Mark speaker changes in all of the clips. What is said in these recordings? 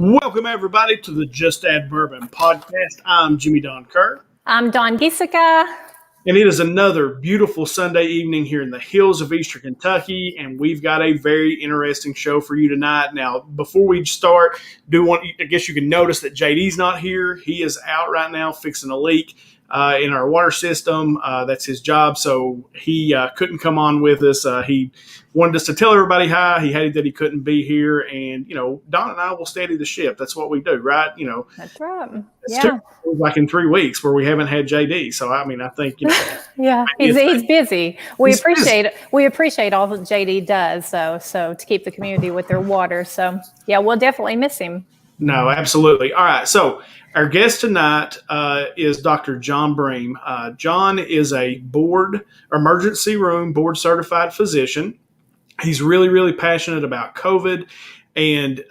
Speaker 1: Welcome, everybody, to the Just Add Bourbon Podcast. I'm Jimmy Don Kerr.
Speaker 2: I'm Dawn Giesica.
Speaker 1: And it is another beautiful Sunday evening here in the hills of Eastern Kentucky, and we've got a very interesting show for you tonight. Now, before we start, I guess you can notice that JD's not here. He is out right now fixing a leak in our water system. That's his job, so he couldn't come on with us. He wanted us to tell everybody hi. He hated that he couldn't be here, and Don and I will steady the ship. That's what we do, right?
Speaker 2: That's right.
Speaker 1: Yeah, like in 3 weeks where we haven't had JD. So I think
Speaker 2: yeah, he's busy. We appreciate all that JD does. So to keep the community with their water. So yeah, we'll definitely miss him.
Speaker 1: No, absolutely. All right. So our guest tonight is Dr. John Bream. John is a emergency room board certified physician. He's really, really passionate about COVID, and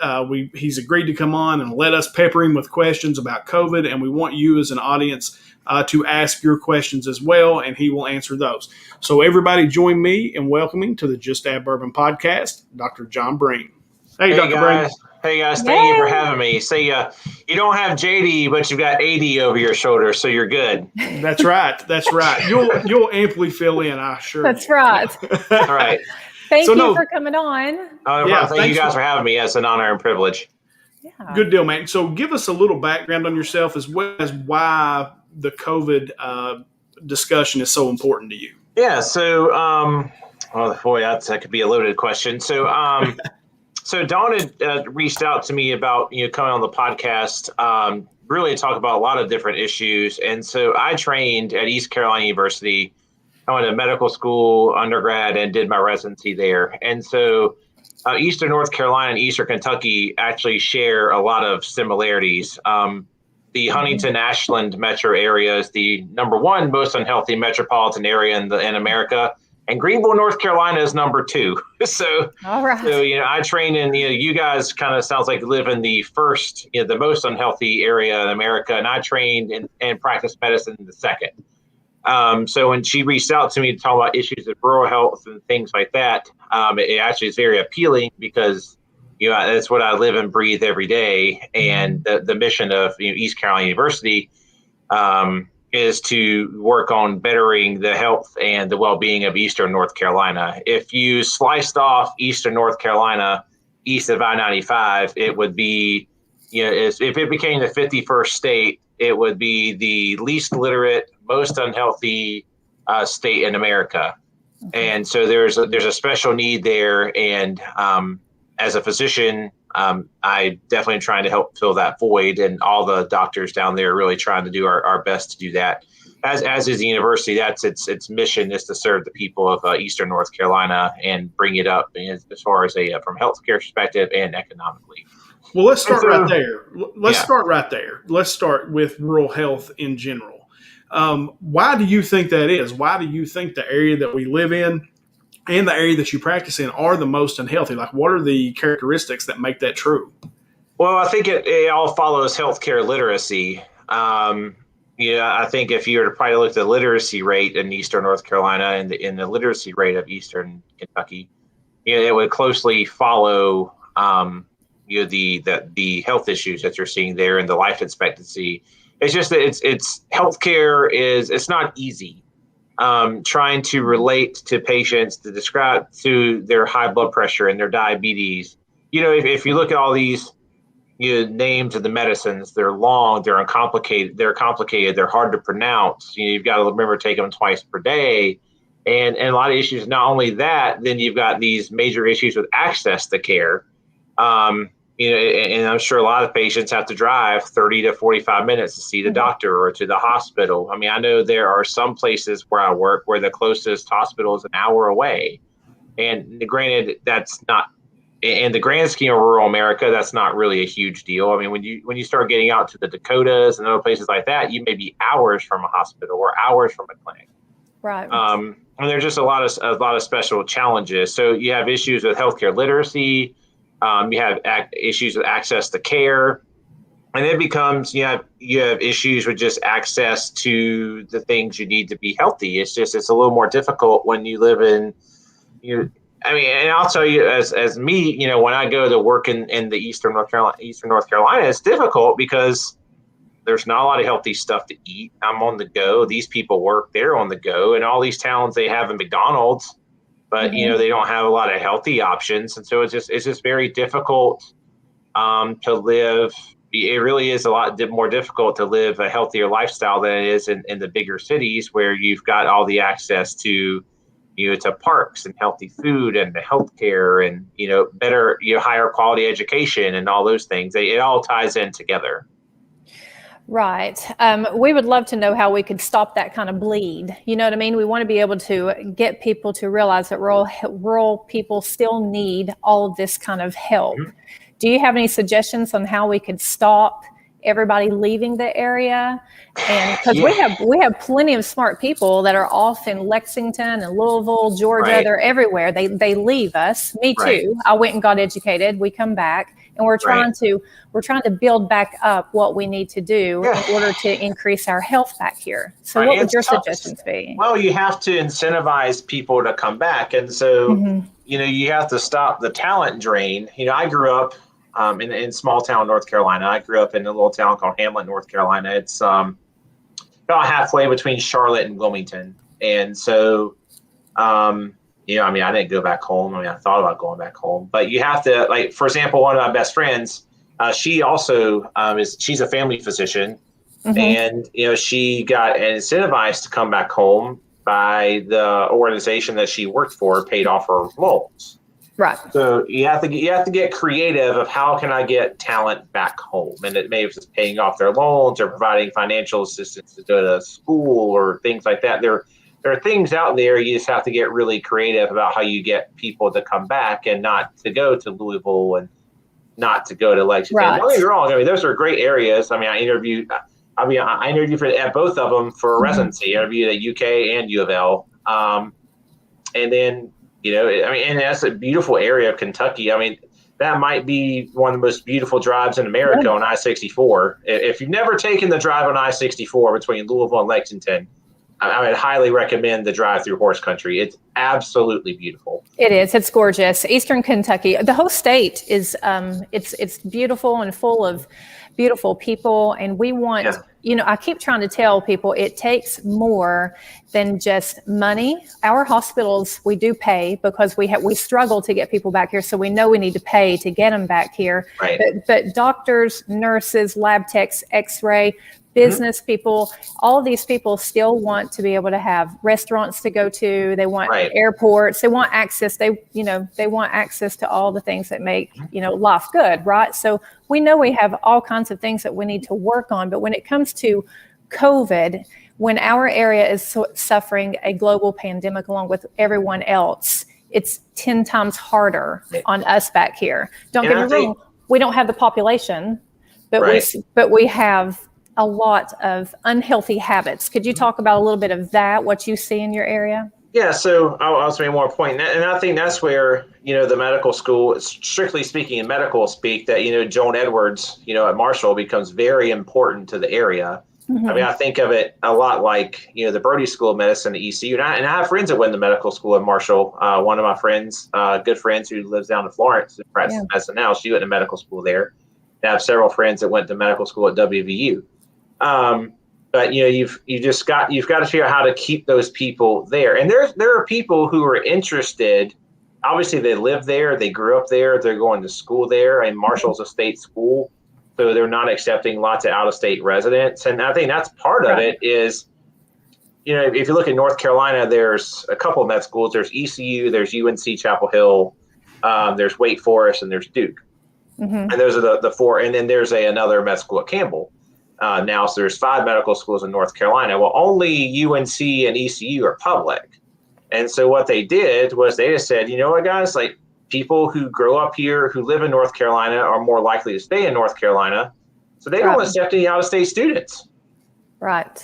Speaker 1: he's agreed to come on and let us pepper him with questions about COVID, and we want you as an audience to ask your questions as well, and he will answer those. So everybody join me in welcoming to the Just Add Bourbon Podcast, Dr. John Bream. Hey Dr.
Speaker 3: Guys.
Speaker 1: Bream.
Speaker 3: Hey guys, thank you for having me. Say, you don't have JD, but you've got AD over your shoulder, so you're good.
Speaker 1: That's right. That's right. You'll amply fill in, I assure you.
Speaker 2: That's right.
Speaker 3: All right.
Speaker 2: Thank you for coming on.
Speaker 3: Thank you guys for having me. It's an honor and privilege.
Speaker 2: Yeah.
Speaker 1: Good deal, man. So give us a little background on yourself as well as why the COVID discussion is so important to you.
Speaker 3: Yeah. So, that could be a loaded question. So, so Dawn had reached out to me about coming on the podcast, really to talk about a lot of different issues. And so I trained at East Carolina University. I went to medical school, undergrad, and did my residency there. And so Eastern North Carolina and Eastern Kentucky actually share a lot of similarities. The Huntington-Ashland metro area is the number one most unhealthy metropolitan area in America. And Greenville, North Carolina is number 2. So,
Speaker 2: all right.
Speaker 3: So, I train in, you guys kind of sounds like live in the first, the most unhealthy area in America. And I trained and practiced medicine in the second. So when she reached out to me to talk about issues of rural health and things like that, it actually is very appealing because, that's what I live and breathe every day. And the mission of East Carolina University is to work on bettering the health and the well-being of Eastern North Carolina. If you sliced off Eastern North Carolina east of I-95, it would be, if it became the 51st state, it would be the least literate, most unhealthy state in America. And so there's a special need there. And as a physician, I definitely am trying to help fill that void. And all the doctors down there are really trying to do our best to do that. As is the university, that's its mission is to serve the people of Eastern North Carolina and bring it up as far as from a healthcare perspective and economically.
Speaker 1: Well, let's start right there. Let's start with rural health in general. Why do you think that is? Why do you think the area that we live in and the area that you practice in are the most unhealthy? Like, what are the characteristics that make that true?
Speaker 3: Well, I think it all follows healthcare literacy. I think if you were to probably look at the literacy rate in Eastern North Carolina and the literacy rate of Eastern Kentucky, it would closely follow the health issues that you're seeing there and the life expectancy. It's just that it's healthcare it's not easy. Trying to relate to patients to describe to their high blood pressure and their diabetes. If you look at all these names of the medicines, they're long, they're complicated, they're hard to pronounce. You've got to remember to take them twice per day. And a lot of issues. Not only that, then you've got these major issues with access to care. And I'm sure a lot of patients have to drive 30 to 45 minutes to see the doctor or to the hospital. I mean, I know there are some places where I work where the closest hospital is an hour away. And granted, that's not, in the grand scheme of rural America, that's not really a huge deal. I mean, when you start getting out to the Dakotas and other places like that, you may be hours from a hospital or hours from a clinic.
Speaker 2: Right.
Speaker 3: And there's just a lot of special challenges. So you have issues with healthcare literacy. You have issues with access to care, and it becomes you have issues with just access to the things you need to be healthy. It's a little more difficult when you live in I mean, and I'll tell you, as me, when I go to work in the Eastern North Carolina, it's difficult because there's not a lot of healthy stuff to eat. I'm on the go. These people work, they're on the go. And all these towns, they have a McDonald's, but they don't have a lot of healthy options. And so it's just very difficult to live. It really is a lot more difficult to live a healthier lifestyle than it is in the bigger cities where you've got all the access to to parks and healthy food and the healthcare and better higher quality education and all those things. It all ties in together.
Speaker 2: Right. We would love to know how we could stop that kind of bleed. You know what I mean? We want to be able to get people to realize that rural people still need all of this kind of help. Mm-hmm. Do you have any suggestions on how we could stop everybody leaving the area? And because we have plenty of smart people that are off in Lexington and Louisville, Georgia. Right. They're everywhere. They leave us. Me too. Right. I went and got educated. We come back. And we're trying to build back up what we need to do in order to increase our health back here. So what would your suggestions be?
Speaker 3: Well, you have to incentivize people to come back. And so, you have to stop the talent drain. I grew up in small town, North Carolina. I grew up in a little town called Hamlet, North Carolina. It's about halfway between Charlotte and Wilmington. And so, I didn't go back home. I thought about going back home, but you have to, like, for example, one of my best friends, she also she's a family physician, and she got incentivized to come back home by the organization that she worked for, paid off her loans.
Speaker 2: Right.
Speaker 3: So you have to get creative of how can I get talent back home, and it may be just paying off their loans or providing financial assistance to go to school or things like that. There are things out there. You just have to get really creative about how you get people to come back and not to go to Louisville and not to go to Lexington.
Speaker 2: Right.
Speaker 3: Don't get me wrong. Those are great areas. I interviewed at both of them for residency. I interviewed at UK and U of L. And then, and that's a beautiful area of Kentucky. That might be one of the most beautiful drives in America on I-64. If you've never taken the drive on I-64 between Louisville and Lexington, I would highly recommend the drive through horse country. It's absolutely beautiful.
Speaker 2: It is. It's gorgeous. Eastern Kentucky, the whole state is it's beautiful and full of beautiful people. And we want, I keep trying to tell people it takes more than just money. Our hospitals, we do pay because we struggle to get people back here. So we know we need to pay to get them back here.
Speaker 3: Right.
Speaker 2: But doctors, nurses, lab techs, x-ray, business people, all of these people still want to be able to have restaurants to go to. They want airports. They want access. They want access to all the things that make, life good. Right. So we know we have all kinds of things that we need to work on. But when it comes to COVID, when our area is suffering a global pandemic along with everyone else, it's 10 times harder on us back here. Don't get me wrong. We don't have the population, but we have a lot of unhealthy habits. Could you talk about a little bit of that, what you see in your area?
Speaker 3: Yeah, so I'll make more point. And I think that's where, the medical school, strictly speaking in medical speak, that, Joan Edwards, at Marshall becomes very important to the area. Mm-hmm. I think of it a lot like, the Brody School of Medicine, the ECU. And I have friends that went to medical school at Marshall. One of my friends, good friends who lives down in Florence, practices medicine now, she went to medical school there. I have several friends that went to medical school at WVU. But you've got to figure out how to keep those people there. And there are people who are interested. Obviously, they live there, they grew up there, they're going to school there. And Marshall's a state school, so they're not accepting lots of out-of-state residents. And I think that's part of it. Is if you look at North Carolina, there's a couple of med schools. There's ECU, there's UNC Chapel Hill, there's Wake Forest, and there's Duke. Mm-hmm. And those are the four. And then there's another med school at Campbell. Now, so there's 5 medical schools in North Carolina. Well, only UNC and ECU are public. And so what they did was they just said, you know what, guys, like people who grow up here, who live in North Carolina are more likely to stay in North Carolina. So they don't accept any out-of-state students.
Speaker 2: Right.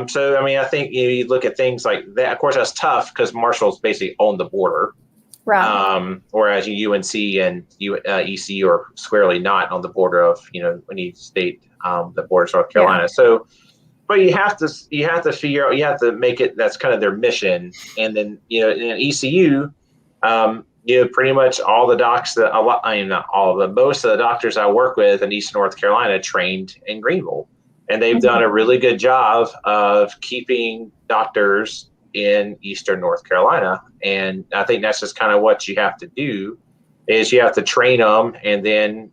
Speaker 3: So, I think you look at things like that. Of course, that's tough because Marshall's basically on the border. Right. Whereas UNC and ECU are squarely not on the border of, any state. The border of North Carolina. Yeah. So, but you have to figure out, you have to make it, that's kind of their mission. And then, in ECU, pretty much all the docs not all, but most of the doctors I work with in Eastern North Carolina trained in Greenville. And they've done a really good job of keeping doctors in Eastern North Carolina. And I think that's just kind of what you have to do, is you have to train them and then,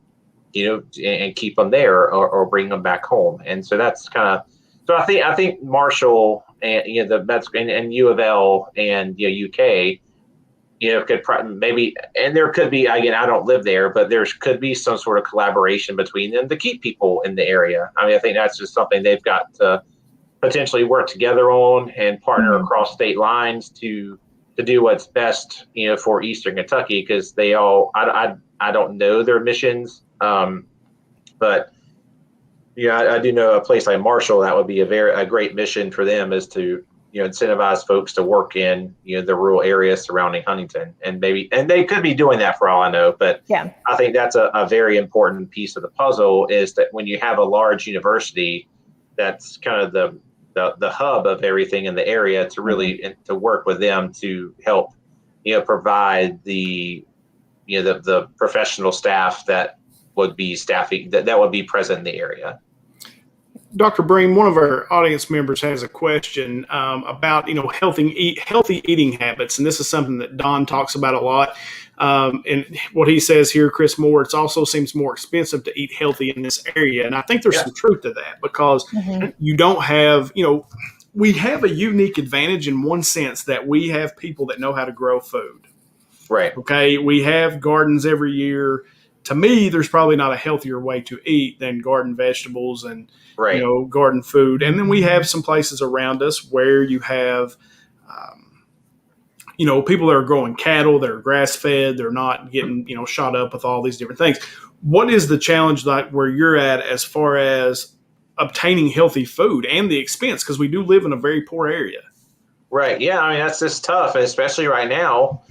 Speaker 3: and keep them there or bring them back home. And so that's kind of, so I think Marshall and, and U of L and, UK, could maybe, and there could be, again, I don't live there, but there could be some sort of collaboration between them to keep people in the area. I mean, I think that's just something they've got to potentially work together on and partner across state lines to do what's best, for Eastern Kentucky, because they all, I don't know their missions, but I do know a place like Marshall, that would be a great mission for them, is to incentivize folks to work in the rural areas surrounding Huntington, and they could be doing that for all I know. But
Speaker 2: yeah,
Speaker 3: I think that's a very important piece of the puzzle, is that when you have a large university, that's kind of the hub of everything in the area, to really to work with them to help provide the professional staff that would be staffing that would be present in the area.
Speaker 1: Dr. Bream, one of our audience members has a question about healthy eating habits, and this is something that Don talks about a lot. And what he says here, Chris Moore, it also seems more expensive to eat healthy in this area, and I think there's some truth to that, because you don't have, we have a unique advantage in one sense, that we have people that know how to grow food.
Speaker 3: Right.
Speaker 1: Okay. We have gardens every year. To me, there's probably not a healthier way to eat than garden vegetables and garden food. And then we have some places around us where you have, people that are growing cattle, that are grass fed, they're not getting, shot up with all these different things. What is the challenge like where you're at as far as obtaining healthy food and the expense? Because we do live in a very poor area.
Speaker 3: Right. Yeah. I mean, that's just tough, especially right now.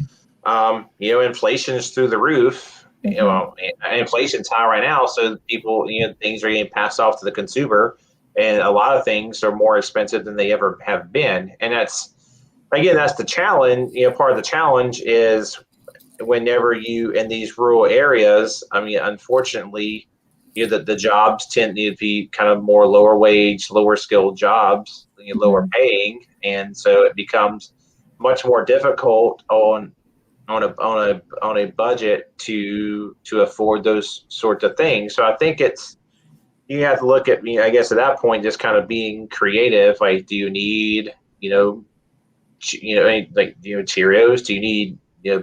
Speaker 3: Inflation is through the roof. Inflation's high right now, so people, things are getting passed off to the consumer, and a lot of things are more expensive than they ever have been. And that's the challenge. Part of the challenge is whenever you in these rural areas. I mean, unfortunately, the jobs tend to be kind of more lower wage, lower skilled jobs, lower paying, and so it becomes much more difficult on a budget to afford those sorts of things. So I think you have to look at me, I guess, at that point, just kind of being creative. Like, do you need, Cheerios? Do you need,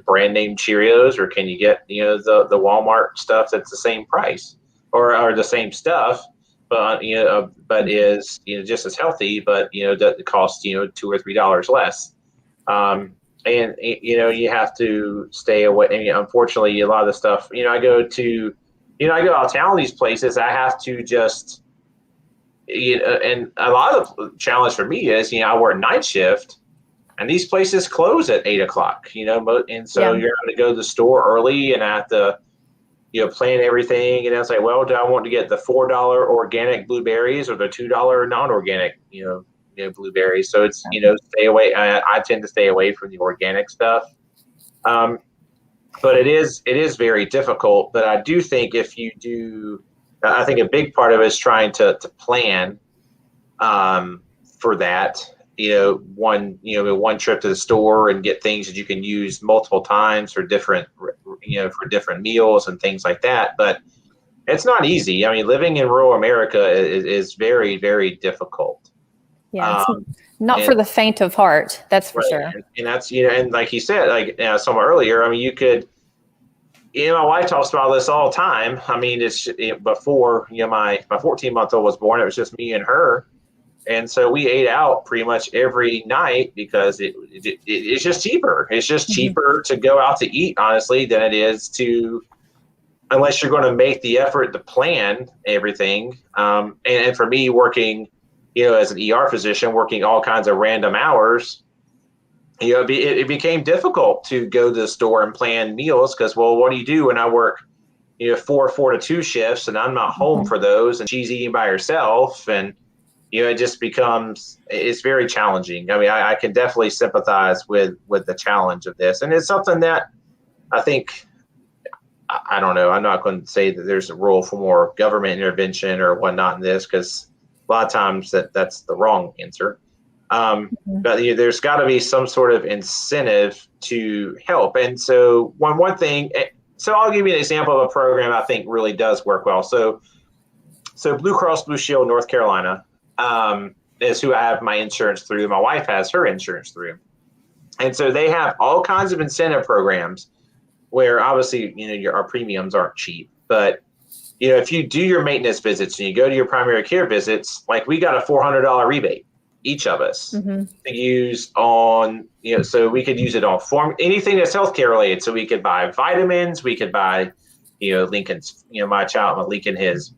Speaker 3: brand name Cheerios, or can you get, the Walmart stuff that's the same price or the same stuff, but is, just as healthy, but, that costs, $2 or $3 less. And, you have to stay away. I mean, unfortunately, a lot of the stuff, I go out of town, these places, I have to just, and a lot of the challenge for me is, I work night shift, and these places close at 8:00, and so you're having to go to the store early, and I have to, plan everything. And I was like, well, do I want to get the $4 organic blueberries or the $2 non-organic, blueberries? So it's, stay away. I tend to stay away from the organic stuff. But it is very difficult. But I do think if you do, I think a big part of it is trying to plan for that. One trip to the store and get things that you can use multiple times for different meals and things like that. But it's not easy. I mean, living in rural America is very, very difficult.
Speaker 2: Yeah, it's not for the faint of heart. That's for sure.
Speaker 3: And that's, and like you said, like someone earlier, I mean, you could, my wife talks about this all the time. I mean, it's before, my 14-month-old was born, it was just me and her. And so we ate out pretty much every night because it's just cheaper. It's just cheaper to go out to eat, honestly, than it is to, unless you're going to make the effort to plan everything. And for me, working, as an ER physician, working all kinds of random hours, it became difficult to go to the store and plan meals because, well, what do you do when I work, 4 to 2 shifts and I'm not home for those, and she's eating by herself, and it just becomes, it's very challenging. I mean, I can definitely sympathize with the challenge of this, and it's something that I think, I don't know. I'm not going to say that there's a role for more government intervention or whatnot in this, because a lot of times that's the wrong answer. But there's got to be some sort of incentive to help. And so one thing, so I'll give you an example of a program I think really does work well. So Blue Cross Blue Shield North Carolina is who I have my insurance through. My wife has her insurance through. And so they have all kinds of incentive programs where obviously, our premiums aren't cheap, but if you do your maintenance visits and you go to your primary care visits, like we got a $400 rebate, each of us, to use on, so we could use it on anything that's healthcare related. So we could buy vitamins, we could buy, Lincoln's, my child, Lincoln, his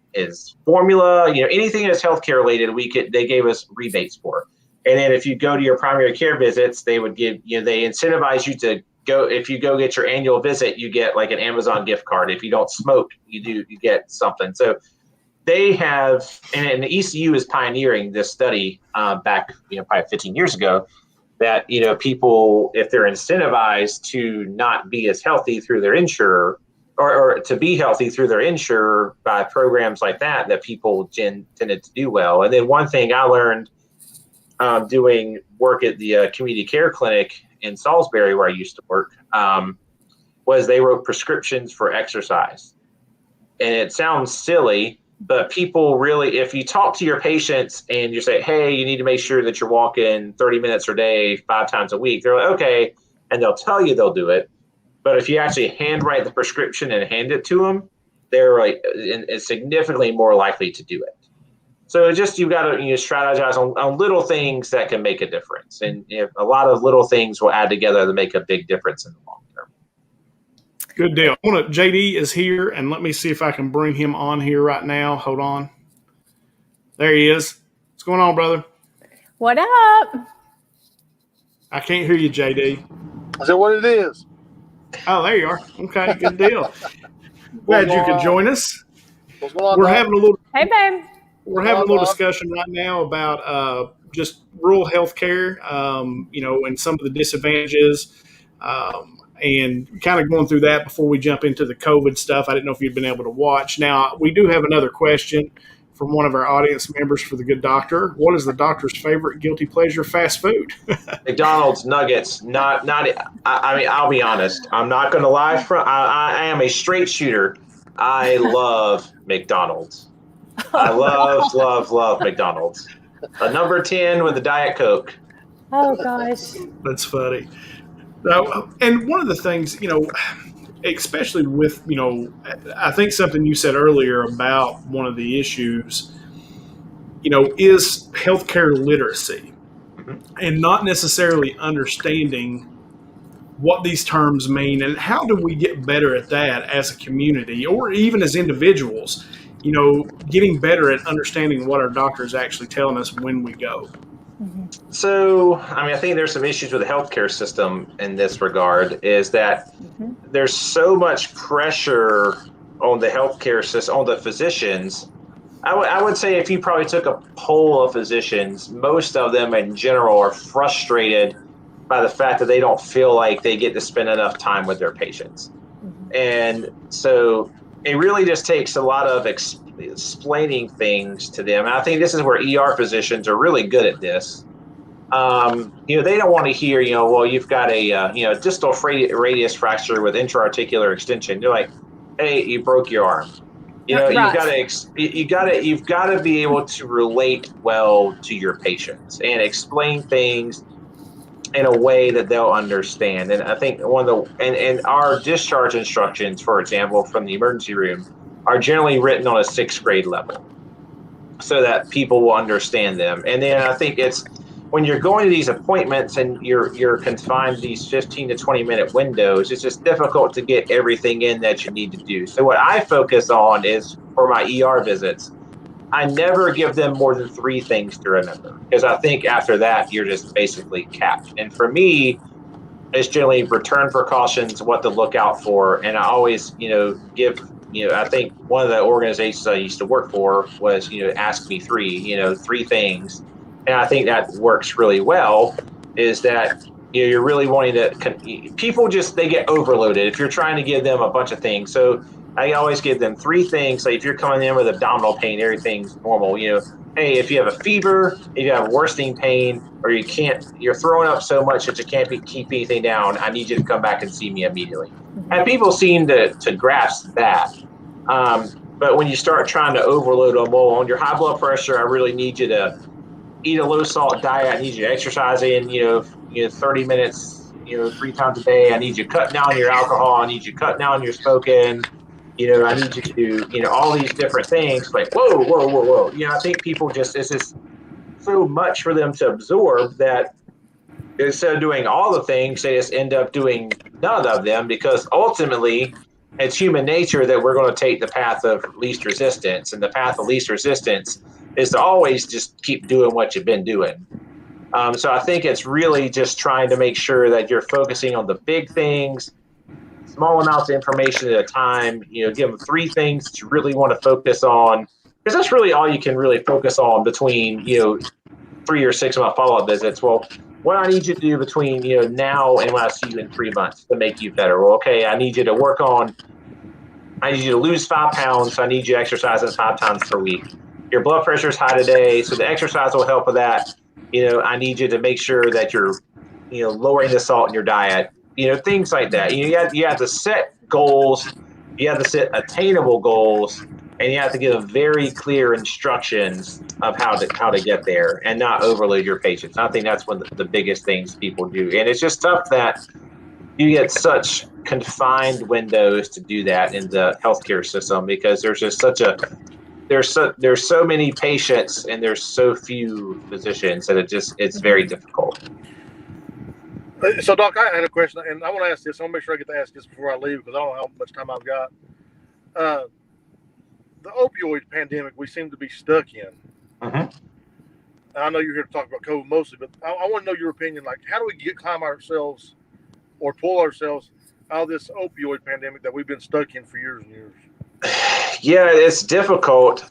Speaker 3: formula, anything that's healthcare related, they gave us rebates for. And then if you go to your primary care visits, they would give, they incentivize you to go. If you go get your annual visit, you get like an Amazon gift card. If you don't smoke, you get something. So they have, and the ECU is pioneering this study back, probably 15 years ago, that, people, if they're incentivized to not be as healthy through their insurer, or to be healthy through their insurer by programs like that people tended to do well. And then one thing I learned doing work at the community care clinic in Salisbury, where I used to work, was they wrote prescriptions for exercise. And it sounds silly, but people really, if you talk to your patients and you say, hey, you need to make sure that you're walking 30 minutes a day, 5 times a week, they're like, okay. And they'll tell you they'll do it. But if you actually handwrite the prescription and hand it to them, they're like significantly more likely to do it. So you've got to strategize on little things that can make a difference. And a lot of little things will add together to make a big difference in the long term.
Speaker 1: Good deal. JD is here, and let me see if I can bring him on here right now. Hold on. There he is. What's going on, brother?
Speaker 2: What up?
Speaker 1: I can't hear you, JD.
Speaker 4: I said, what it is.
Speaker 1: Oh, there you are. Okay, good deal. Glad you could join us.
Speaker 4: What's going on,
Speaker 1: We're having a little.
Speaker 2: Hey, babe.
Speaker 1: We're having a little discussion right now about just rural healthcare, and some of the disadvantages, and kind of going through that before we jump into the COVID stuff. I didn't know if you'd been able to watch. Now, we do have another question from one of our audience members for the good doctor. What is the doctor's favorite guilty pleasure fast food?
Speaker 3: McDonald's nuggets. Not. I mean, I'll be honest. I'm not going to lie. I am a straight shooter. I love McDonald's. I love McDonald's. A number 10 with a Diet Coke.
Speaker 2: Oh, gosh.
Speaker 1: That's funny. And one of the things, especially with, I think something you said earlier about one of the issues, is healthcare literacy, and not necessarily understanding what these terms mean, and how do we get better at that as a community or even as individuals, getting better at understanding what our doctor is actually telling us when we go.
Speaker 3: So, I think there's some issues with the healthcare system in this regard, is that there's so much pressure on the healthcare system, on the physicians. I would say if you probably took a poll of physicians, most of them in general are frustrated by the fact that they don't feel like they get to spend enough time with their patients. And so it really just takes a lot of explaining things to them. And I think this is where ER physicians are really good at this. They don't want to hear, well, you've got a, distal radius fracture with intra-articular extension. They're like, hey, you broke your arm. You've got to be able to relate well to your patients and explain things in a way that they'll understand. And I think and our discharge instructions, for example, from the emergency room are generally written on a 6th grade level so that people will understand them. And then I think it's when you're going to these appointments and you're confined to these 15 to 20 minute windows, it's just difficult to get everything in that you need to do. So what I focus on is, for my ER visits, I never give them more than 3 things to remember, because I think after that, you're just basically capped. And for me, it's generally return precautions, what to look out for. And I always, give, I think one of the organizations I used to work for was, ask me 3 things. And I think that works really well, is that you're really wanting to, people they get overloaded if you're trying to give them a bunch of things. So I always give them 3 things. Like if you're coming in with abdominal pain, everything's normal. Hey, if you have a fever, if you have worsening pain, or you're throwing up so much that you can't keep anything down, I need you to come back and see me immediately. And people seem to grasp that. But when you start trying to overload them, well, on your high blood pressure, I really need you to eat a low salt diet. I need you to exercise 30 minutes, 3 times a day. I need you cutting down your alcohol. I need you cutting down your smoking. I need you to do, all these different things. Like, whoa. I think people it's just so much for them to absorb that instead of doing all the things, they just end up doing none of them, because ultimately it's human nature that we're going to take the path of least resistance. And the path of least resistance is to always just keep doing what you've been doing. So I think it's really just trying to make sure that you're focusing on the big things, small amounts of information at a time. Give them 3 things that you really want to focus on, because that's really all you can really focus on between 3 or 6 month follow-up visits. Well, what I need you to do between now and when I see you in 3 months to make you better. Well, okay, I need you to lose 5 pounds. So I need you exercising 5 times per week. Your blood pressure is high today, so the exercise will help with that. I need you to make sure that you're lowering the salt in your diet. Things like that. You have to set goals. You have to set attainable goals, and you have to give very clear instructions of how to get there and not overload your patients. I think that's one of the biggest things people do. And it's just tough that you get such confined windows to do that in the healthcare system, because there's just there's so many patients and there's so few physicians that it's very difficult.
Speaker 4: So, Doc, I had a question, and I want to ask this. I want to make sure I get to ask this before I leave, because I don't know how much time I've got. The opioid pandemic we seem to be stuck in. And I know you're here to talk about COVID mostly, but I want to know your opinion. Like, how do we climb ourselves or pull ourselves out of this opioid pandemic that we've been stuck in for years and years?
Speaker 3: Yeah, it's difficult.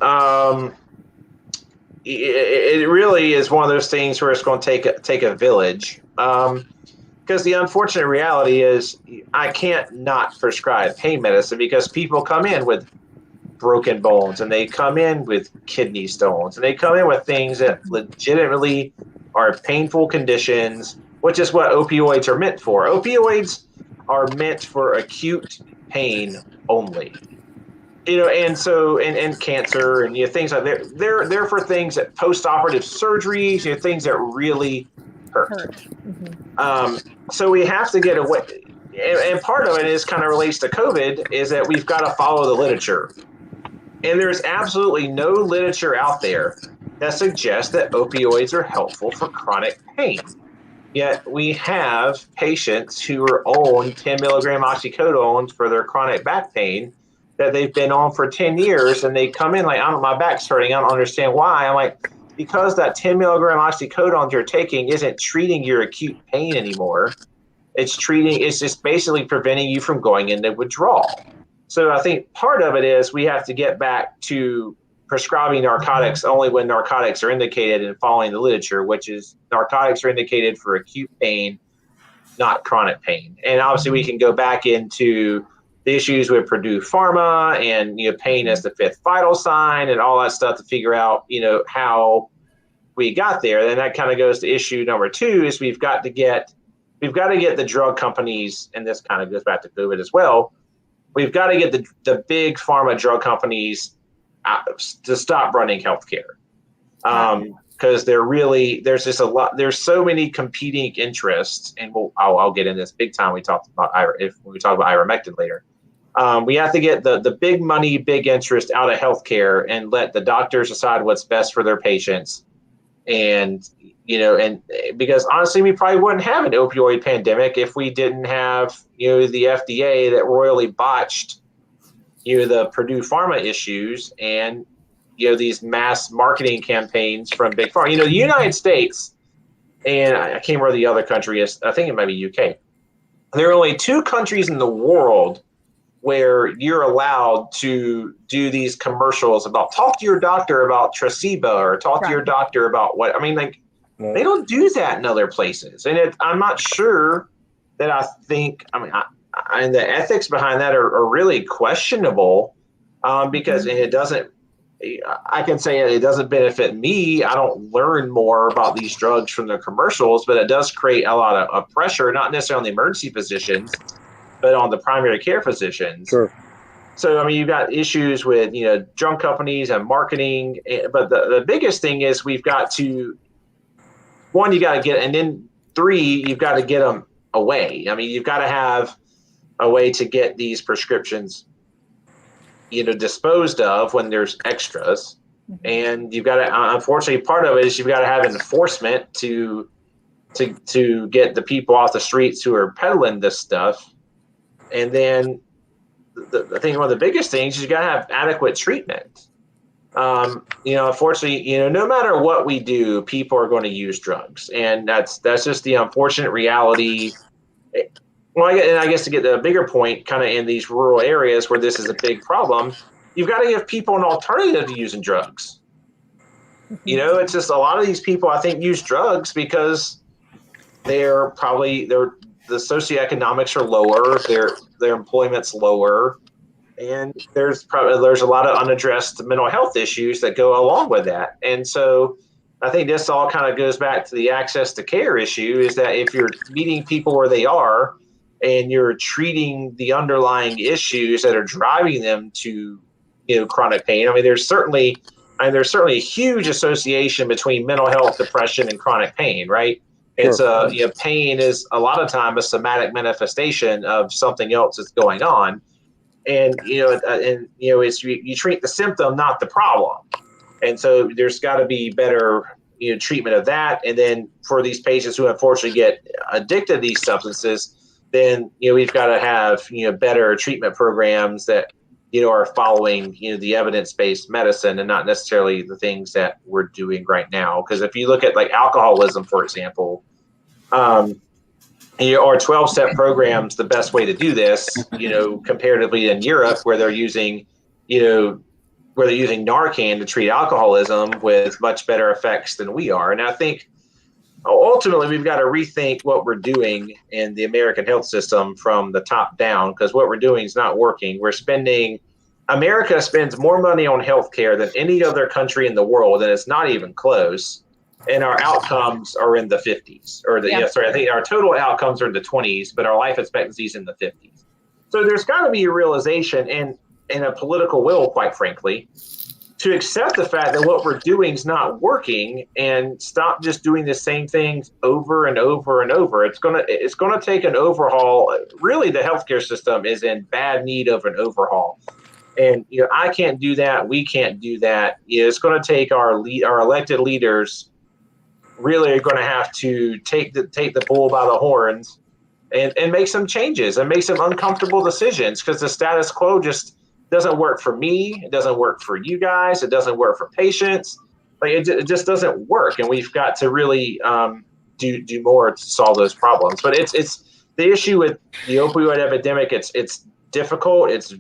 Speaker 3: It really is one of those things where it's going to take a village. Because the unfortunate reality is I can't not prescribe pain medicine, because people come in with broken bones, and they come in with kidney stones, and they come in with things that legitimately are painful conditions, which is what opioids are meant for. Opioids are meant for acute pain only. And so, and cancer and things like that. They're for things that post-operative surgeries, things that really hurt. So we have to get away. And part of it is kind of relates to COVID, is that we've got to follow the literature. And there's absolutely no literature out there that suggests that opioids are helpful for chronic pain. Yet we have patients who are on 10 milligram oxycodones for their chronic back pain that they've been on for 10 years, and they come in like, my back's hurting. I don't understand why. I'm like, because that 10 milligram oxycodone you're taking isn't treating your acute pain anymore. It's just basically preventing you from going into withdrawal. So I think part of it is we have to get back to prescribing narcotics only when narcotics are indicated and following the literature, which is narcotics are indicated for acute pain, not chronic pain. And obviously we can go back into the issues with Purdue Pharma and, pain as the 5th vital sign and all that stuff to figure out, how we got there. And that kind of goes to issue number 2 is we've got to get the drug companies, and this kind of goes back to COVID as well. We've got to get the big pharma drug companies to stop running healthcare, because there's just a lot. There's so many competing interests, and I'll get in this big time. We talked about when we talk about Ivermectin later. We have to get the big money, big interest out of healthcare and let the doctors decide what's best for their patients. And because honestly, we probably wouldn't have an opioid pandemic if we didn't have, the FDA that royally botched, the Purdue Pharma issues and, these mass marketing campaigns from big pharma. The United States, and I can't remember the other country is, I think it might be UK. There are only 2 countries in the world where you're allowed to do these commercials about talk to your doctor about Tresiba or talk to your doctor about what, They don't do that in other places. And I'm not sure that and the ethics behind that are really questionable because and it doesn't, I can say it doesn't benefit me. I don't learn more about these drugs from the commercials, but it does create a lot of pressure, not necessarily on the emergency physicians, but on the primary care physicians.
Speaker 4: Sure.
Speaker 3: So, I mean, you've got issues with, drug companies and marketing, but the biggest thing is we've got to, one, you got to get, and then three, you've got to get them away. I mean, you've got to have a way to get these prescriptions, disposed of when there's extras. And you've got to, unfortunately, part of it is you've got to have enforcement to get the people off the streets who are peddling this stuff. And then I think one of the biggest things is you got to have adequate treatment. Unfortunately, no matter what we do, people are going to use drugs, and that's just the unfortunate reality. Well, and I guess to get the bigger point, kind of in these rural areas where this is a big problem, you've got to give people an alternative to using drugs. It's just a lot of these people, I think, use drugs because the socioeconomics are lower, their employment's lower, and there's a lot of unaddressed mental health issues that go along with that. And so I think this all kind of goes back to the access to care issue, is that if you're meeting people where they are and you're treating the underlying issues that are driving them to chronic pain. I mean, there's certainly a huge association between mental health, depression, and chronic pain, right? Sure. It's pain is a lot of time a somatic manifestation of something else that's going on, and it's you treat the symptom, not the problem, and so there's got to be better treatment of that. And then for these patients who unfortunately get addicted to these substances, then we've got to have better treatment programs that are following the evidence-based medicine and not necessarily the things that we're doing right now. Because if you look at like alcoholism, for example, or 12-step programs, the best way to do this, comparatively in Europe, where they're using Narcan to treat alcoholism with much better effects than we are. And I think ultimately we've got to rethink what we're doing in the American health system from the top down, because what we're doing is not working. America spends more money on healthcare than any other country in the world, and it's not even close. And our outcomes are in the 50s, I think our total outcomes are in the 20s, but our life expectancy is in the 50s. So there's got to be a realization and a political will, quite frankly, to accept the fact that what we're doing is not working and stop just doing the same things over and over and over. It's gonna take an overhaul. Really, the healthcare system is in bad need of an overhaul. And I can't do that. We can't do that. It's going to take our elected leaders really are going to have to take the bull by the horns and make some changes and make some uncomfortable decisions, because the status quo just doesn't work for me. It doesn't work for you guys. It doesn't work for patients. Like it just doesn't work. And we've got to really do more to solve those problems. But it's the issue with the opioid epidemic. It's difficult. It's a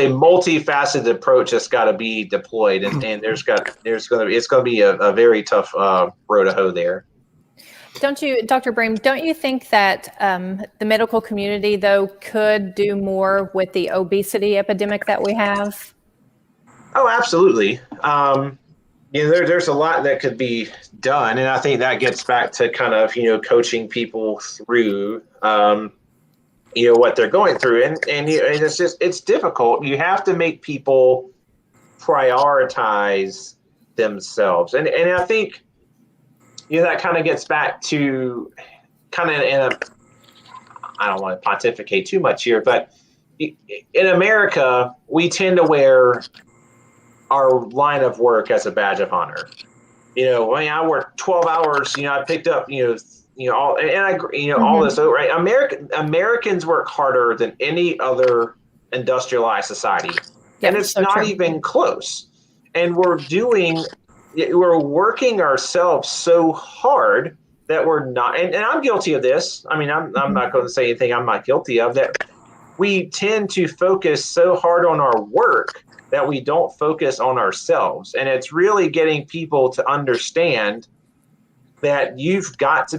Speaker 3: multifaceted approach that's got to be deployed, and it's going to be a very tough row to hoe there.
Speaker 2: Don't you, Dr. Bream, don't you think that the medical community, though, could do more with the obesity epidemic that we have?
Speaker 3: Oh, absolutely. There's a lot that could be done, and I think that gets back to kind of coaching people through what they're going through, and it's difficult. You have to make people prioritize themselves, and I think that kind of gets back to kind of I don't want to pontificate too much here, but in America we tend to wear our line of work as a badge of honor. I work 12 hours. I picked up all, and I agree, all this, right? Americans work harder than any other industrialized society, and it's so not true. Even close. And we're working ourselves so hard that we're not, and I'm guilty of this. I mean, I'm not going to say anything I'm not guilty of, that we tend to focus so hard on our work that we don't focus on ourselves. And it's really getting people to understand that you've got to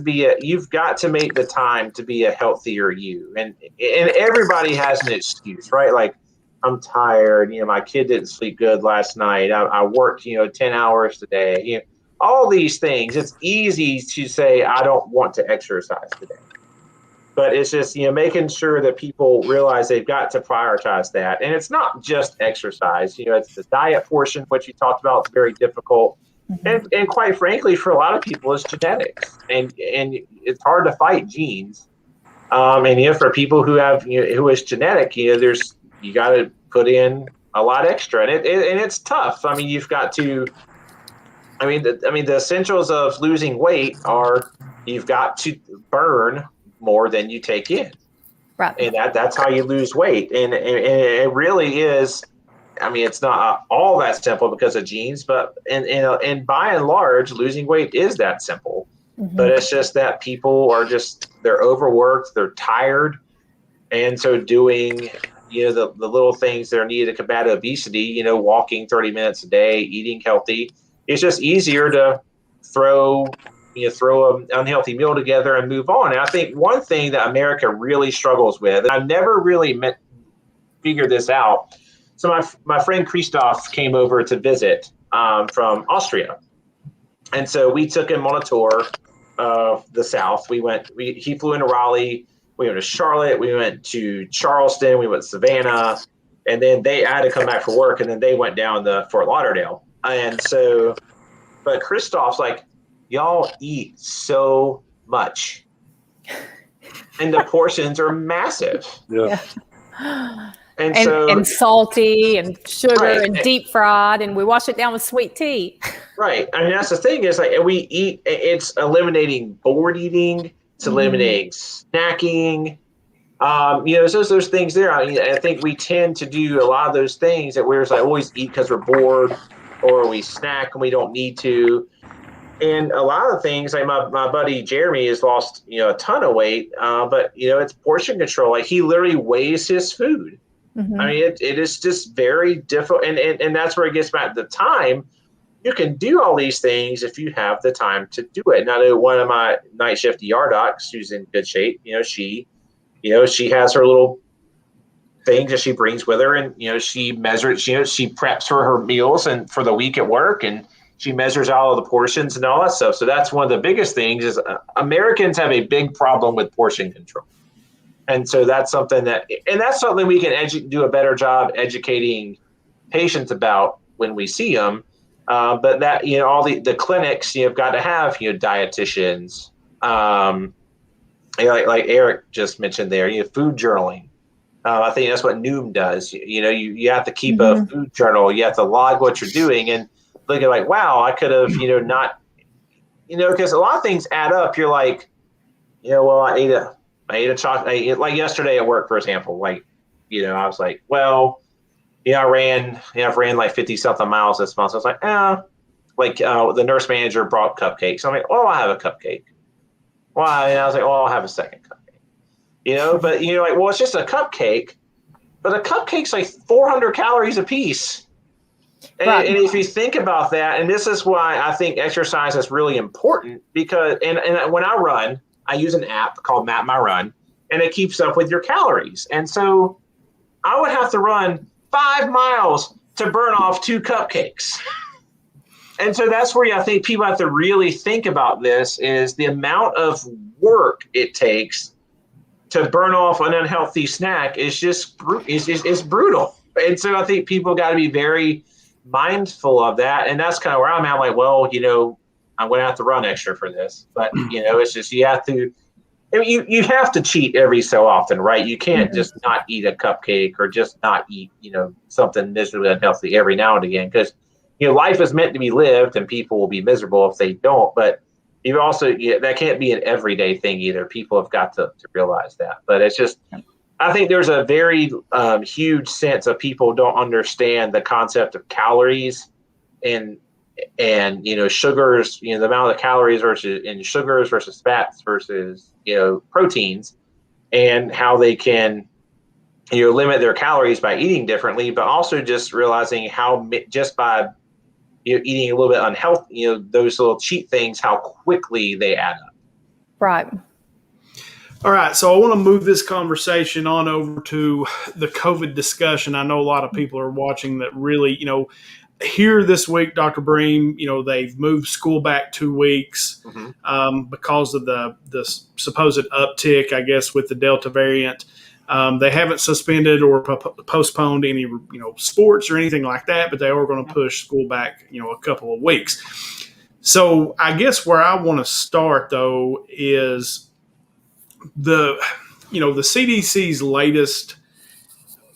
Speaker 3: make the time to be a healthier you. And everybody has an excuse, right? Like, I'm tired, my kid didn't sleep good last night. I worked, 10 hours today, all these things. It's easy to say, I don't want to exercise today. But it's just, making sure that people realize they've got to prioritize that. And it's not just exercise, it's the diet portion, which you talked about. It's very difficult. Mm-hmm. And quite frankly, for a lot of people, it's genetics. And it's hard to fight genes. And, for people who have, who is genetic, you got to put in a lot extra. And it's tough. I mean, you've got to, the essentials of losing weight are you've got to burn more than you take in.
Speaker 2: Right.
Speaker 3: And that's how you lose weight. And it really is, it's not all that simple because of genes, but and by and large, losing weight is that simple. Mm-hmm. But it's just that people are they're overworked, they're tired. And so doing, the little things that are needed to combat obesity, walking 30 minutes a day, eating healthy, it's just easier to throw an unhealthy meal together and move on. And I think one thing that America really struggles with, and I've never really figured this out. So my friend Christoph came over to visit from Austria. And so we took him on a tour of the South. He flew into Raleigh. We went to Charlotte. We went to Charleston. We went to Savannah. And then I had to come back for work. And then they went down to Fort Lauderdale. And so, but Christoph's like, y'all eat so much. And the portions are massive.
Speaker 4: Yeah.
Speaker 2: And salty and sugar and deep fried, and we wash it down with sweet tea.
Speaker 3: Right. That's the thing is, like, we eat, it's eliminating bored eating, it's eliminating snacking. So there's things there. I think we tend to do a lot of those things that we're like always eat because we're bored, or we snack and we don't need to. And a lot of things, like my buddy Jeremy has lost, a ton of weight, but it's portion control. Like, he literally weighs his food. Mm-hmm. It is just very difficult. And that's where it gets back to the time. You can do all these things if you have the time to do it. And I know one of my night shift ER docs, who's in good shape, she has her little things that she brings with her, and, she measures, she preps for her meals and for the week at work, and she measures all of the portions and all that stuff. So that's one of the biggest things is Americans have a big problem with portion control. And so that's something we can do a better job educating patients about when we see them. But that, all the clinics, you've got to have, dietitians, like Eric just mentioned there, food journaling. I think that's what Noom does. You have to keep a food journal. You have to log what you're doing and look at like, wow, I could have, not, because a lot of things add up. You're like, well, I ate a chocolate, like yesterday at work, for example, like, I was like, well, I've ran like 50 something miles this month. So I was like, the nurse manager brought cupcakes. I'm like, oh, I have a cupcake. Why? And I was like, well, I'll have a second cupcake, but like, well, it's just a cupcake, but a cupcake's like 400 calories a piece. And if you think about that, and this is why I think exercise is really important, because and when I run, I use an app called Map My Run, and it keeps up with your calories. And so I would have to run 5 miles to burn off 2 cupcakes. And so that's where I think people have to really think about this, is the amount of work it takes to burn off an unhealthy snack is just is brutal. And so I think people got to be very mindful of that. And that's kind of where I'm at. Like, well, I'm going to have to run extra for this. But, it's just you have to you have to cheat every so often, right? You can't just not eat a cupcake or just not eat, something miserably unhealthy every now and again, because life is meant to be lived, and people will be miserable if they don't. But you also, that can't be an everyday thing either. People have got to realize that. But it's just, I think there's a very huge sense of people don't understand the concept of calories and sugars, the amount of calories versus sugars versus fats versus, proteins, and how they can limit their calories by eating differently, but also just realizing how just by eating a little bit unhealthy, those little cheat things, how quickly they add up.
Speaker 2: Right.
Speaker 1: All right, so I want to move this conversation on over to the COVID discussion. I know a lot of people are watching that really, here this week, Dr. Bream, they've moved school back 2 weeks because of the supposed uptick, I guess, with the Delta variant. They haven't suspended or postponed any, sports or anything like that, but they are going to push school back, a couple of weeks. So I guess where I want to start, though, is the CDC's latest,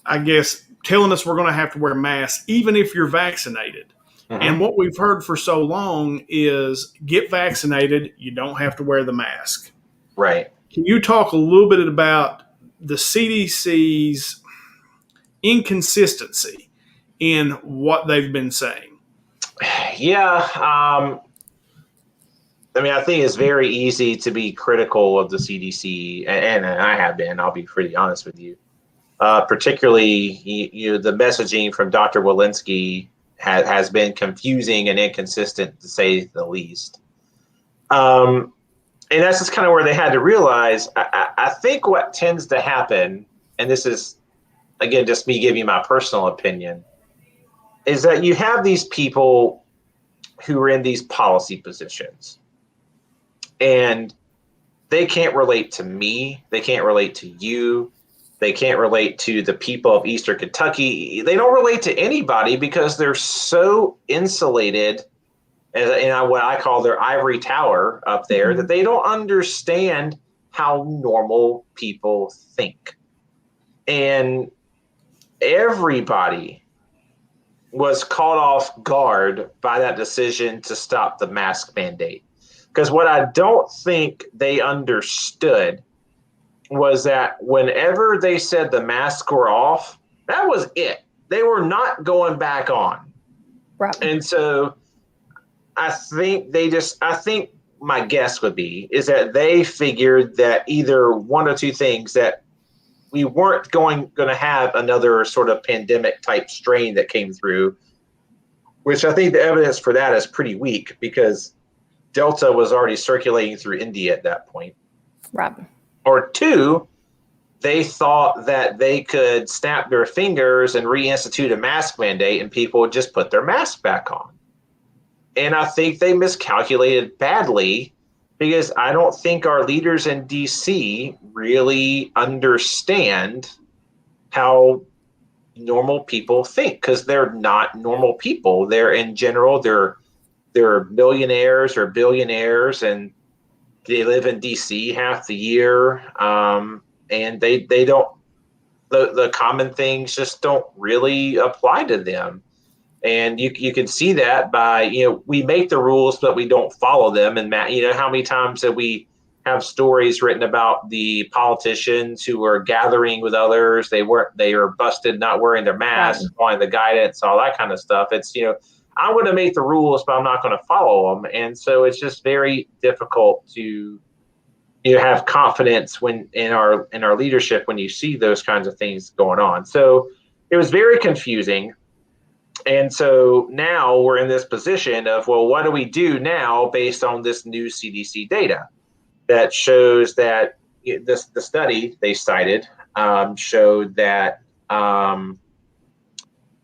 Speaker 1: I guess, telling us we're going to have to wear masks even if you're vaccinated. And what we've heard for so long is get vaccinated, you don't have to wear the mask.
Speaker 3: Right.
Speaker 1: Can you talk a little bit about the CDC's inconsistency in what they've been saying?
Speaker 3: Yeah. I think it's very easy to be critical of the CDC, and I have been, I'll be pretty honest with you. Particularly, the messaging from Dr. Walensky has been confusing and inconsistent, to say the least. And that's just kind of where they had to realize, I think what tends to happen, and this is, again, just me giving my personal opinion, is that you have these people who are in these policy positions. And they can't relate to me. They can't relate to you. They can't relate to the people of Eastern Kentucky. They don't relate to anybody because they're so insulated in what I call their ivory tower up there that they don't understand how normal people think. And everybody was caught off guard by that decision to stop the mask mandate. Because what I don't think they understood was that whenever they said the masks were off, that was it. They were not going back on.
Speaker 2: Right.
Speaker 3: And so I think my guess would be is that they figured that either one or two things, that we weren't going to have another sort of pandemic type strain that came through, which I think the evidence for that is pretty weak because Delta was already circulating through India at that point.
Speaker 2: Right.
Speaker 3: Or two, they thought that they could snap their fingers and reinstitute a mask mandate and people would just put their mask back on. And I think they miscalculated badly because I don't think our leaders in DC really understand how normal people think, because they're not normal people. They're in general, they're millionaires or billionaires, and they live in DC half the year. And they don't, the common things just don't really apply to them. And you can see that by, we make the rules, but we don't follow them. And how many times that we have stories written about the politicians who are gathering with others. They are busted not wearing their masks, following the guidance, all that kind of stuff. It's, I'm going to make the rules, but I'm not going to follow them. And so it's just very difficult to have confidence when in our leadership when you see those kinds of things going on. So it was very confusing. And so now we're in this position of, well, what do we do now based on this new CDC data that shows that the study they cited showed that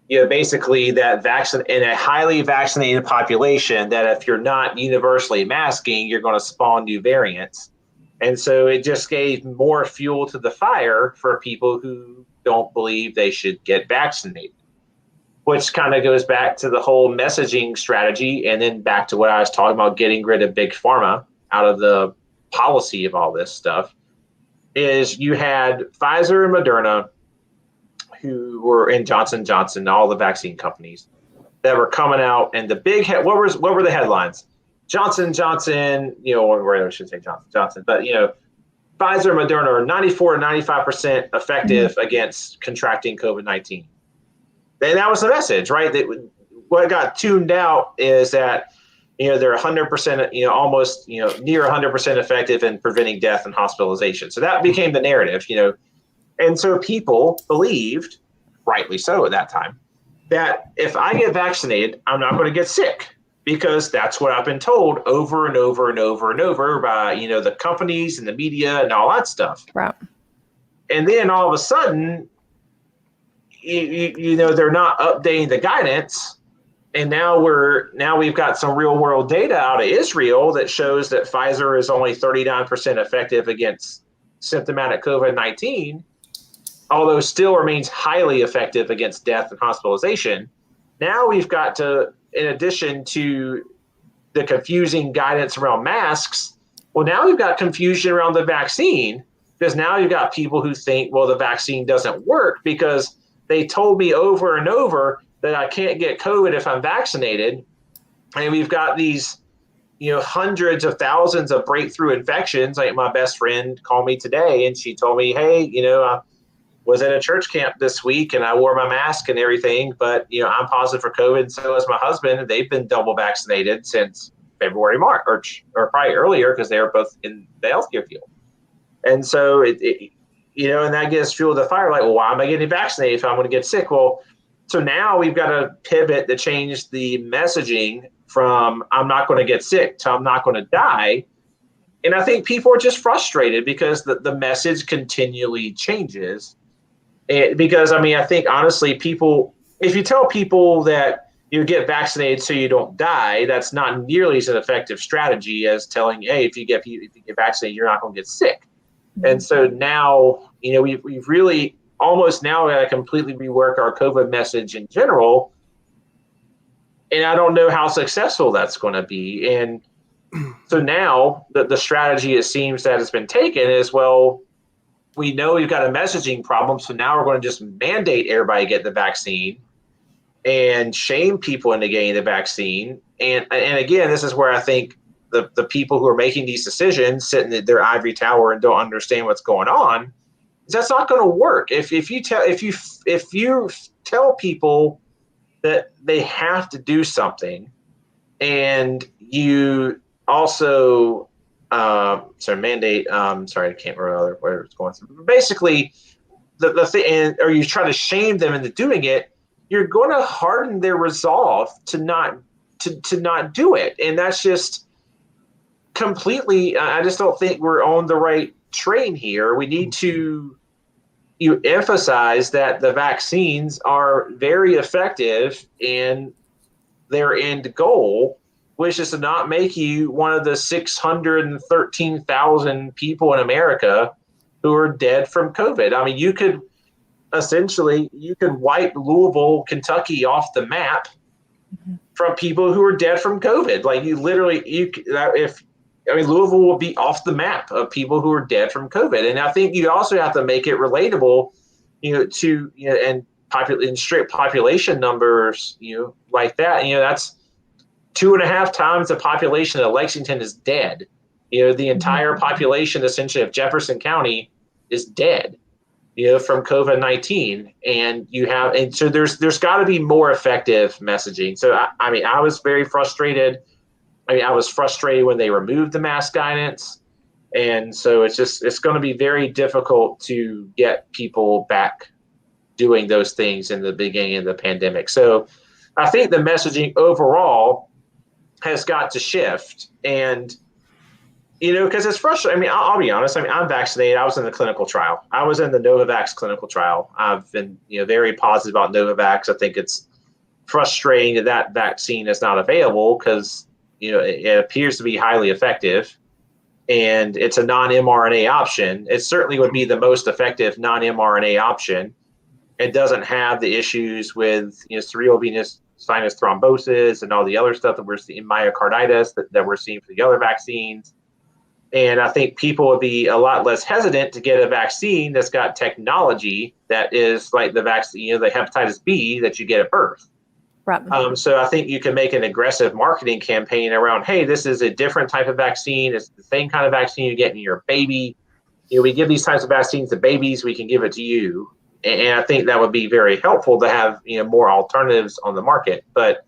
Speaker 3: basically that in a highly vaccinated population, that if you're not universally masking, you're going to spawn new variants. And so it just gave more fuel to the fire for people who don't believe they should get vaccinated, which kind of goes back to the whole messaging strategy. And then back to what I was talking about, getting rid of big pharma out of the policy of all this stuff, is you had Pfizer and Moderna, who were in Johnson & Johnson, all the vaccine companies that were coming out, and the big what were the headlines? Johnson & Johnson, or I should say Johnson, but Pfizer and Moderna are 94 and 95% effective against contracting COVID-19. And that was the message, right? What got tuned out is that they're 100%, almost near 100% effective in preventing death and hospitalization. So that became the narrative. And so people believed, rightly so at that time, that if I get vaccinated, I'm not going to get sick, because that's what I've been told over and over and over and over by, the companies and the media and all that stuff.
Speaker 2: Right.
Speaker 3: And then all of a sudden, they're not updating the guidance. And now we've got some real world data out of Israel that shows that Pfizer is only 39% effective against symptomatic COVID-19, although still remains highly effective against death and hospitalization. Now we've got to, in addition to the confusing guidance around masks, well, now we've got confusion around the vaccine, because now you've got people who think, well, the vaccine doesn't work because they told me over and over that I can't get COVID if I'm vaccinated. And we've got these, hundreds of thousands of breakthrough infections. Like my best friend called me today and she told me, hey, I was at a church camp this week and I wore my mask and everything, but I'm positive for COVID, and so is my husband. They've been double vaccinated since February, March, or probably earlier, because they were both in the healthcare field. And so and that gives fuel to the fire. Like, well, why am I getting vaccinated if I'm going to get sick? Well, so now we've got to pivot to change the messaging from I'm not going to get sick to I'm not going to die. And I think people are just frustrated because the message continually changes. Because, I think, honestly, if you tell people that you get vaccinated so you don't die, that's not nearly as an effective strategy as telling, hey, if you get vaccinated, you're not going to get sick. And so now, we've really almost now got to completely rework our COVID message in general. And I don't know how successful that's going to be. And so now the strategy, it seems, that has been taken is, well, we know we've got a messaging problem, so now we're going to just mandate everybody get the vaccine and shame people into getting the vaccine. And again, this is where I think the people who are making these decisions sit in their ivory tower and don't understand what's going on. That's not going to work. If you tell people that they have to do something, and you also mandate. Sorry, I can't remember where it's going. Basically, the thing, or you try to shame them into doing it, you're going to harden their resolve to not do it, and that's just completely. I just don't think we're on the right train here. We need to emphasize that the vaccines are very effective in their end goal, which is to not make you one of the 613,000 people in America who are dead from COVID. You could wipe Louisville, Kentucky off the map from people who are dead from COVID. Like Louisville will be off the map of people who are dead from COVID. And I think you also have to make it relatable, and strict population numbers, like that. That's 2.5 times the population of Lexington is dead. The entire population essentially of Jefferson County is dead, from COVID-19. And so there's got to be more effective messaging. So I was very frustrated. I was frustrated when they removed the mask guidance. And so it's going to be very difficult to get people back doing those things in the beginning of the pandemic. So I think the messaging overall has got to shift. And, because it's frustrating. I'll be honest. I'm vaccinated. I was in the clinical trial. I was in the Novavax clinical trial. I've been, very positive about Novavax. I think it's frustrating that vaccine is not available because, it appears to be highly effective, and it's a non-mRNA option. It certainly would be the most effective non-mRNA option. It doesn't have the issues with cerebral venous sinus thrombosis and all the other stuff that we're seeing, myocarditis that we're seeing for the other vaccines. And I think people would be a lot less hesitant to get a vaccine that's got technology that is like the vaccine, the hepatitis B that you get at birth.
Speaker 2: Right.
Speaker 3: So I think you can make an aggressive marketing campaign around, hey, this is a different type of vaccine. It's the same kind of vaccine you get in your baby. We give these types of vaccines to babies. We can give it to you. And I think that would be very helpful to have, more alternatives on the market. But,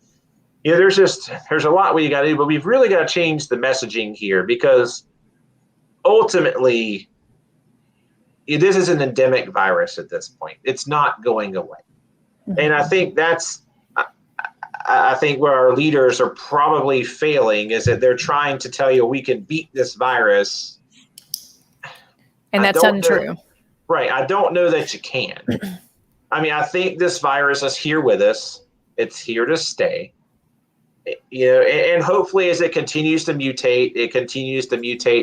Speaker 3: there's a lot we got to do, but we've really got to change the messaging here, because ultimately, this is an endemic virus at this point. It's not going away. Mm-hmm. And I think I think where our leaders are probably failing is that they're trying to tell you we can beat this virus.
Speaker 2: And that's untrue.
Speaker 3: Right. I don't know that you can. I mean, I think this virus is here with us. It's here to stay. And hopefully as it continues to mutate,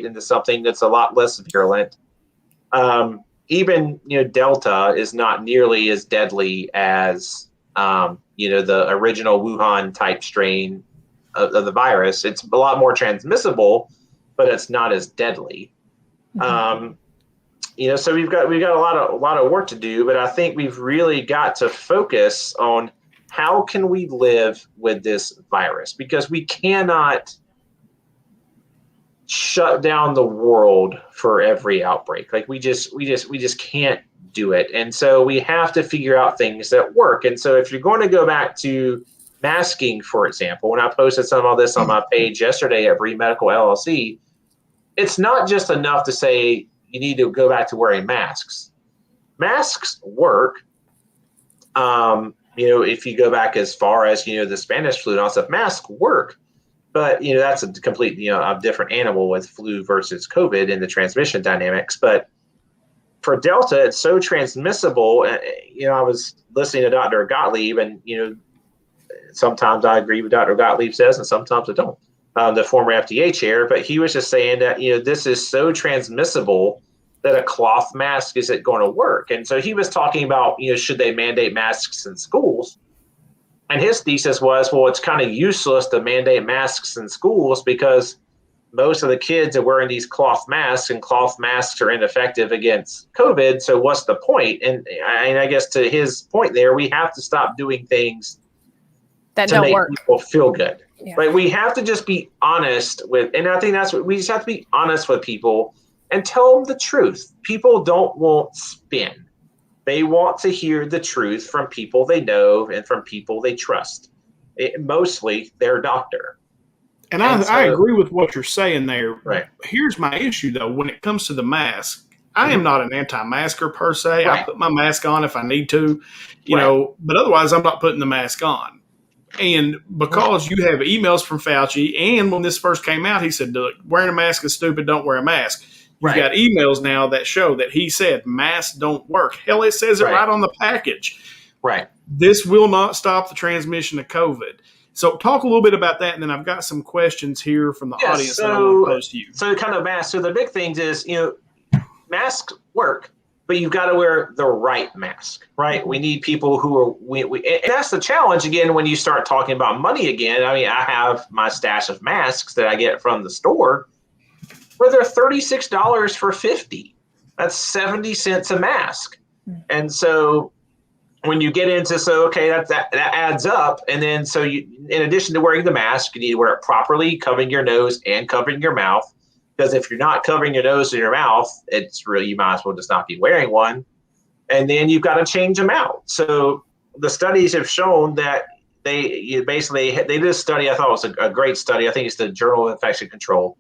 Speaker 3: into something that's a lot less virulent. Even, Delta is not nearly as deadly as, the original Wuhan type strain of the virus. It's a lot more transmissible, but it's not as deadly. Mm-hmm. So we've got a lot of work to do, but I think we've really got to focus on how can we live with this virus, because we cannot shut down the world for every outbreak. Like we just can't do it. And so we have to figure out things that work. And so if you're going to go back to masking, for example, when I posted some of this on my page yesterday at Bream Medical LLC, it's not just enough to say you need to go back to wearing masks. Masks work. If you go back as far as, the Spanish flu and all stuff, masks work. But, that's a complete, a different animal with flu versus COVID and the transmission dynamics. But for Delta, it's so transmissible. I was listening to Dr. Gottlieb, and, sometimes I agree with Dr. Gottlieb says, and sometimes I don't, the former FDA chair. But he was just saying that, this is so transmissible that a cloth mask isn't going to work. And so he was talking about, should they mandate masks in schools? And his thesis was, well, it's kind of useless to mandate masks in schools because most of the kids are wearing these cloth masks, and cloth masks are ineffective against COVID. So what's the point? And I guess to his point there, we have to stop doing things
Speaker 2: that
Speaker 3: to
Speaker 2: don't
Speaker 3: make
Speaker 2: work.
Speaker 3: People feel good.
Speaker 2: Yeah.
Speaker 3: Right? We have to just be honest with, and I think that's what we just have to be honest with people and tell them the truth. People don't want spin. They want to hear the truth from people they know and from people they trust. Mostly their doctor.
Speaker 1: And I agree with what you're saying there.
Speaker 3: Right.
Speaker 1: Here's my issue, though, when it comes to the mask. I am not an anti-masker per se.
Speaker 3: Right.
Speaker 1: I put my mask on if I need to, but otherwise I'm not putting the mask on. And because you have emails from Fauci, and when this first came out, he said, look, wearing a mask is stupid, don't wear a mask. You've got emails now that show that he said masks don't work. Hell, it says it right on the package.
Speaker 3: Right.
Speaker 1: This will not stop the transmission of COVID. So talk a little bit about that, and then I've got some questions here from the audience that I want to pose to you.
Speaker 3: So kind of masks. So the big things is, masks work, but you've got to wear the right mask, right? We need people who are, and that's the challenge again when you start talking about money again. I mean, I have my stash of masks that I get from the store where they're $36 for 50. That's 70 cents a mask. And so when you get into, that adds up. And then, so you, in addition to wearing the mask, you need to wear it properly, covering your nose and covering your mouth. Because if you're not covering your nose and your mouth, it's really, you might as well just not be wearing one. And then you've got to change them out. So the studies have shown that they did a study. I thought it was a great study. I think it's the Journal of Infection Control.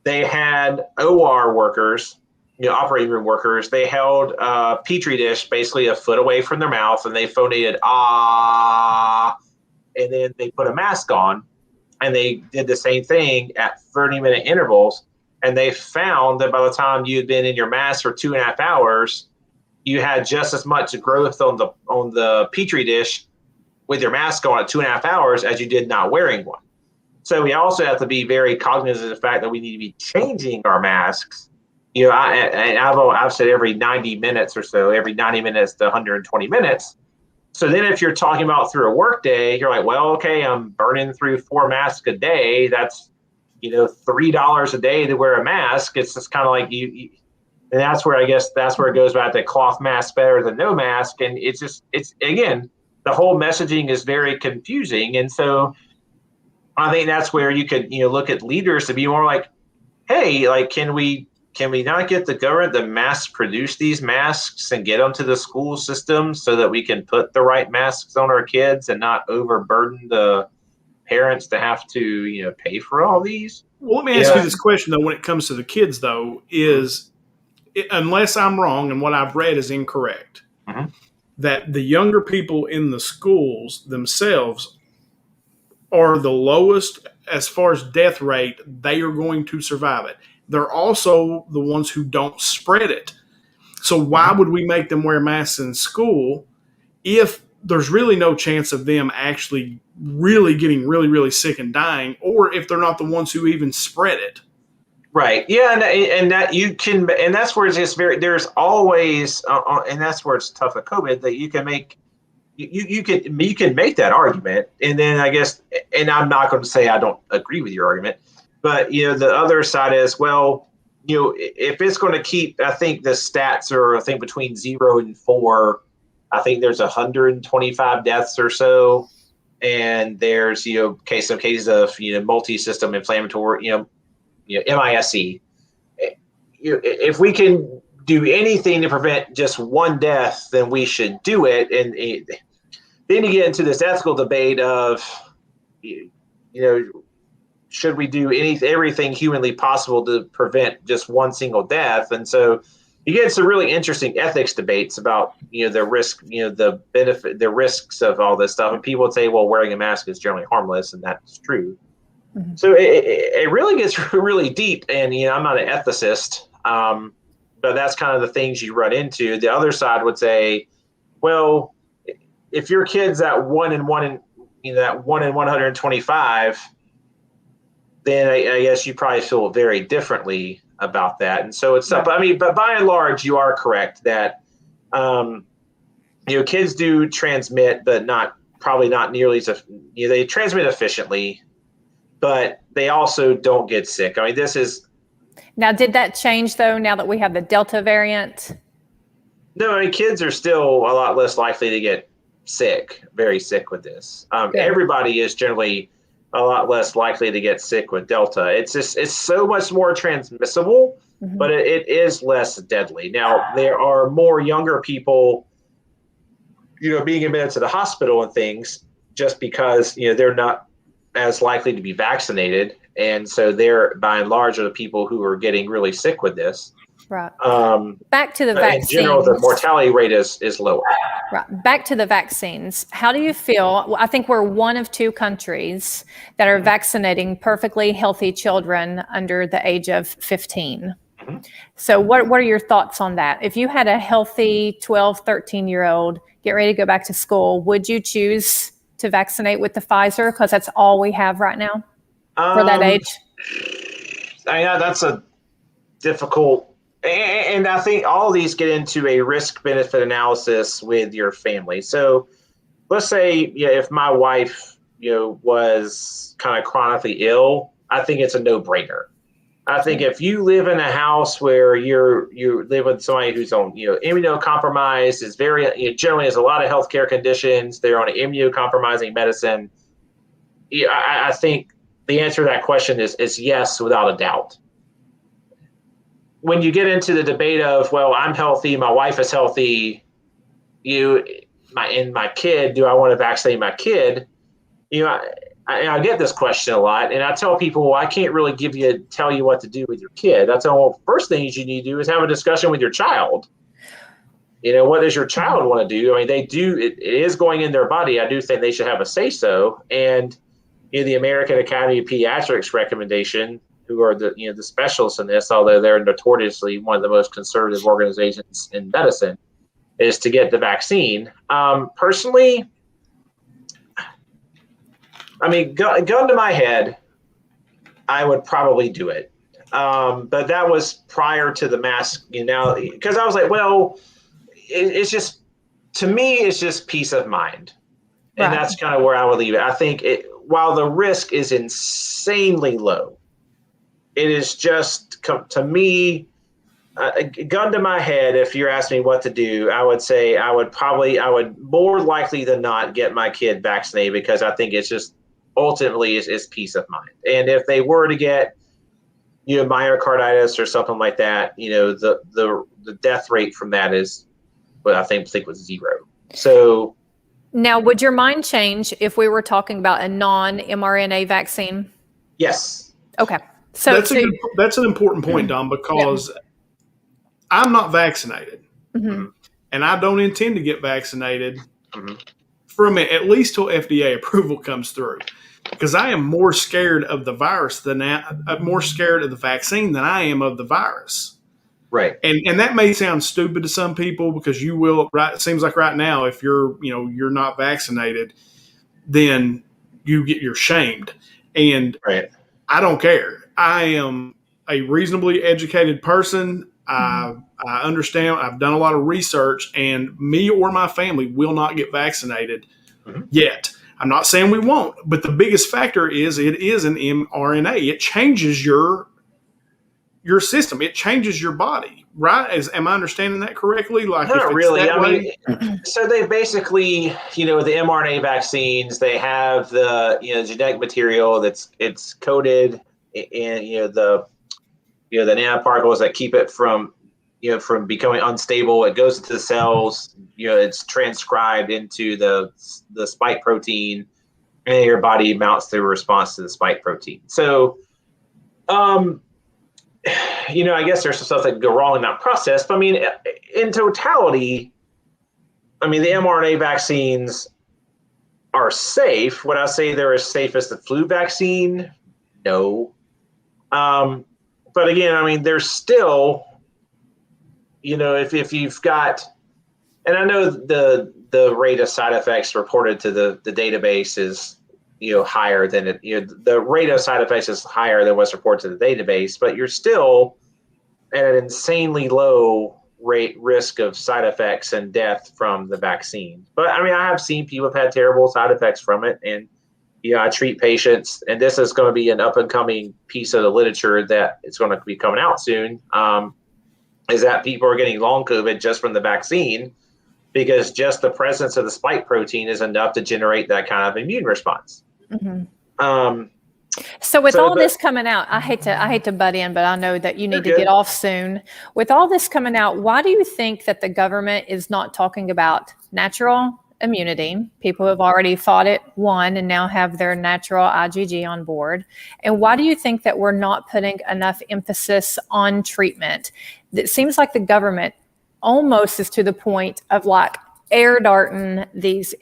Speaker 3: They had OR workers, operating room workers. They held a Petri dish basically a foot away from their mouth, and they phonated ah, and then they put a mask on, and they did the same thing at 30-minute intervals. And they found that by the time you had been in your mask for 2.5 hours, you had just as much growth on the Petri dish with your mask on at 2.5 hours as you did not wearing one. So we also have to be very cognizant of the fact that we need to be changing our masks. I've said every 90 minutes or so, every 90 minutes to 120 minutes. So then if you're talking about through a work day, you're like, well, okay, I'm burning through 4 masks a day. That's, $3 a day to wear a mask. It's just kind of like you and that's where it goes back to cloth mask better than no mask. And it's again, the whole messaging is very confusing. And so I think that's where you could, look at leaders to be more like, hey, like, can we not get the government to mass produce these masks and get them to the school system so that we can put the right masks on our kids and not overburden the parents to have to, pay for all these?
Speaker 1: Well, let me ask you this question, though, when it comes to the kids, though, is unless I'm wrong and what I've read is incorrect, that the younger people in the schools themselves are the lowest as far as death rate. They are going to survive it. They're also the ones who don't spread it. So why would we make them wear masks in school if there's really no chance of them actually really getting really, really sick and dying, or if they're not the ones who even spread it?
Speaker 3: Right. Yeah. And that you can, and that's where it's just there's always, and that's where it's tough with COVID, that you can make, you can make that argument. And then I guess, and I'm not going to say I don't agree with your argument, but, the other side is, well, if it's going to keep, I think the stats are, I think between 0 and 4, I think there's 125 deaths or so. And there's, cases of, multi-system inflammatory, MISC. If we can do anything to prevent just one death, then we should do it. And then you get into this ethical debate of, should we do everything humanly possible to prevent just one single death? And so you get some really interesting ethics debates about, the risk, the benefit, the risks of all this stuff. And people would say, well, wearing a mask is generally harmless, and that's true. So it really gets really deep, and I'm not an ethicist, but that's kind of the things you run into. The other side would say, well, if your kid's that 1 in 125, then I guess you probably feel very differently about that. And so it's tough. But by and large, you are correct that kids do transmit, but probably not nearly as they transmit efficiently. But they also don't get sick. This is...
Speaker 2: Now, did that change, though, now that we have the Delta variant?
Speaker 3: No, kids are still a lot less likely to get sick, very sick with this. Everybody is generally a lot less likely to get sick with Delta. It's so much more transmissible, but it is less deadly. Now, there are more younger people, being admitted to the hospital and things just because, they're not as likely to be vaccinated, and so they're by and large are the people who are getting really sick with this.
Speaker 2: Right. Back to the vaccines.
Speaker 3: In general, the mortality rate is lower.
Speaker 2: Right. Back to the vaccines. How do you feel? Well, I think we're one of 2 countries that are vaccinating perfectly healthy children under the age of 15. So what are your thoughts on that? If you had a healthy 12, 13-year-old get ready to go back to school, would you choose to vaccinate with the Pfizer because that's all we have right now for that age?
Speaker 3: That's a difficult, and I think all of these get into a risk-benefit analysis with your family. So let's say if my wife was kind of chronically ill, I think it's a no-brainer. I think if you live in a house where you live with somebody who's on immunocompromised, is very generally has a lot of healthcare conditions, they're on an immunocompromising medicine. I think the answer to that question is yes, without a doubt. When you get into the debate of, well, I'm healthy, my wife is healthy, my kid, do I want to vaccinate my kid? I get this question a lot, and I tell people, well, I can't really tell you what to do with your kid. I tell them, well, first things you need to do is have a discussion with your child. What does your child want to do? They do, it is going in their body. I do think they should have a say-so. And the American Academy of Pediatrics recommendation, who are the specialists in this, although they're notoriously one of the most conservative organizations in medicine, is to get the vaccine. Personally, gun to my head, I would probably do it. But that was prior to the mask, because I was like, well, it's just, to me, it's just peace of mind. And that's kind of where I would leave it. I think while the risk is insanely low, it is just, to me, gun to my head, if you're asking me what to do, I would say I would more likely than not get my kid vaccinated, because I think it's just ultimately is peace of mind. And if they were to get, myocarditis or something like that, the death rate from that is what I think was 0. So
Speaker 2: now, would your mind change if we were talking about a non-mRNA vaccine?
Speaker 3: Yes.
Speaker 2: Okay. So
Speaker 1: that's an important point, Dom, because I'm not vaccinated,
Speaker 2: Mm-hmm.
Speaker 1: and I don't intend to get vaccinated
Speaker 3: Mm-hmm.
Speaker 1: for a minute, at least till FDA approval comes through. Because I am more scared of the virus I'm more scared of the vaccine than I am of the virus.
Speaker 3: Right.
Speaker 1: And that may sound stupid to some people because you will, right? It seems like right now, if you're not vaccinated, then you're shamed. And
Speaker 3: Right.
Speaker 1: I don't care. I am a reasonably educated person. I understand. I've done a lot of research, and me or my family will not get vaccinated yet. I'm not saying we won't, but the biggest factor is it is an mRNA. It changes your system. It changes your body, right? Am I understanding that correctly? Like,
Speaker 3: not
Speaker 1: if it's
Speaker 3: really.
Speaker 1: that
Speaker 3: I
Speaker 1: way,
Speaker 3: mean, so they basically, the mRNA vaccines, they have the genetic material it's coded in the nanoparticles that keep it from becoming unstable. It goes into the cells. It's transcribed into the spike protein, and your body mounts the response to the spike protein. So, I guess there's some stuff that can go wrong in that process. But I mean, in totality, the mRNA vaccines are safe. Would I say they're as safe as the flu vaccine? No. But again, there's still, if you've got, and I know the rate of side effects reported to the database is, higher than it, the rate of side effects is higher than what's reported to the database, but you're still at an insanely low risk of side effects and death from the vaccine. But I have seen people have had terrible side effects from it, and I treat patients, and this is going to be an up and coming piece of the literature that it's going to be coming out soon. Is that people are getting long COVID just from the vaccine, because just the presence of the spike protein is enough to generate that kind of immune response.
Speaker 2: Mm-hmm. So with this coming out, I hate to butt in, but I know that you need to get off soon. With all this coming out, why do you think that the government is not talking about natural immunity? People have already fought it, won, and now have their natural IgG on board. And why do you think that we're not putting enough emphasis on treatment? It seems like the government almost is to the point of like air darting these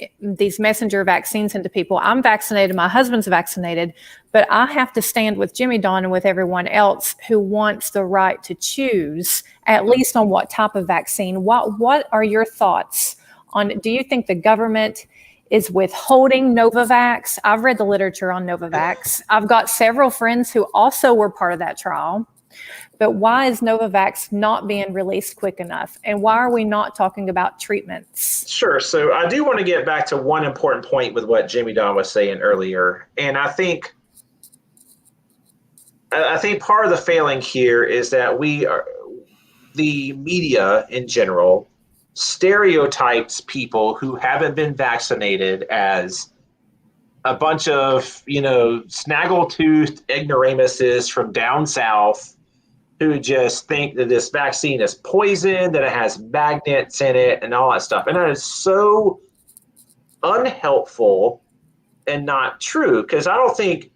Speaker 2: messenger vaccines into people. I'm vaccinated, my husband's vaccinated, but I have to stand with Jimmy Don and with everyone else who wants the right to choose, at least on what type of vaccine. What are your thoughts on, do you think the government is withholding Novavax? I've read the literature on Novavax. I've got several friends who also were part of that trial. But why is Novavax not being released quick enough? And why are we not talking about treatments?
Speaker 3: Sure. So I do want to get back to one important point with what Jimmy Don was saying earlier. And I think part of the failing here is that the media in general stereotypes people who haven't been vaccinated as a bunch of, snaggle-toothed ignoramuses from down south who just think that this vaccine is poison, that it has magnets in it and all that stuff. And that is so unhelpful and not true, because I don't think,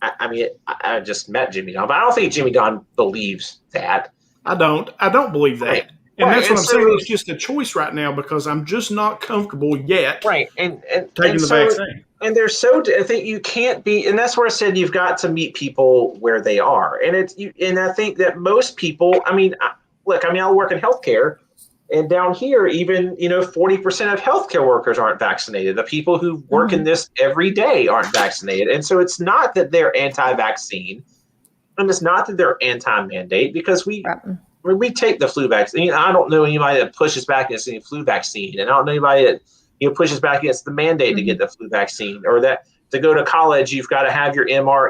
Speaker 3: I just met Jimmy Don, but I don't think Jimmy Don believes that.
Speaker 1: I don't believe that.
Speaker 3: Right.
Speaker 1: And that's what I'm saying. It's just a choice right now because I'm just not comfortable yet.
Speaker 3: Right. And
Speaker 1: taking the vaccine.
Speaker 3: And they're I think you can't be, and that's where I said you've got to meet people where they are. And and I think that most people, I work in healthcare, and down here, even, 40% of healthcare workers aren't vaccinated. The people who work in this every day aren't vaccinated. And so it's not that they're anti-vaccine, and it's not that they're anti-mandate, because we take the flu vaccine. I don't know anybody that pushes back against the flu vaccine, and I don't know anybody that pushes back against the mandate to get the flu vaccine, or that to go to college you've got to have your MMR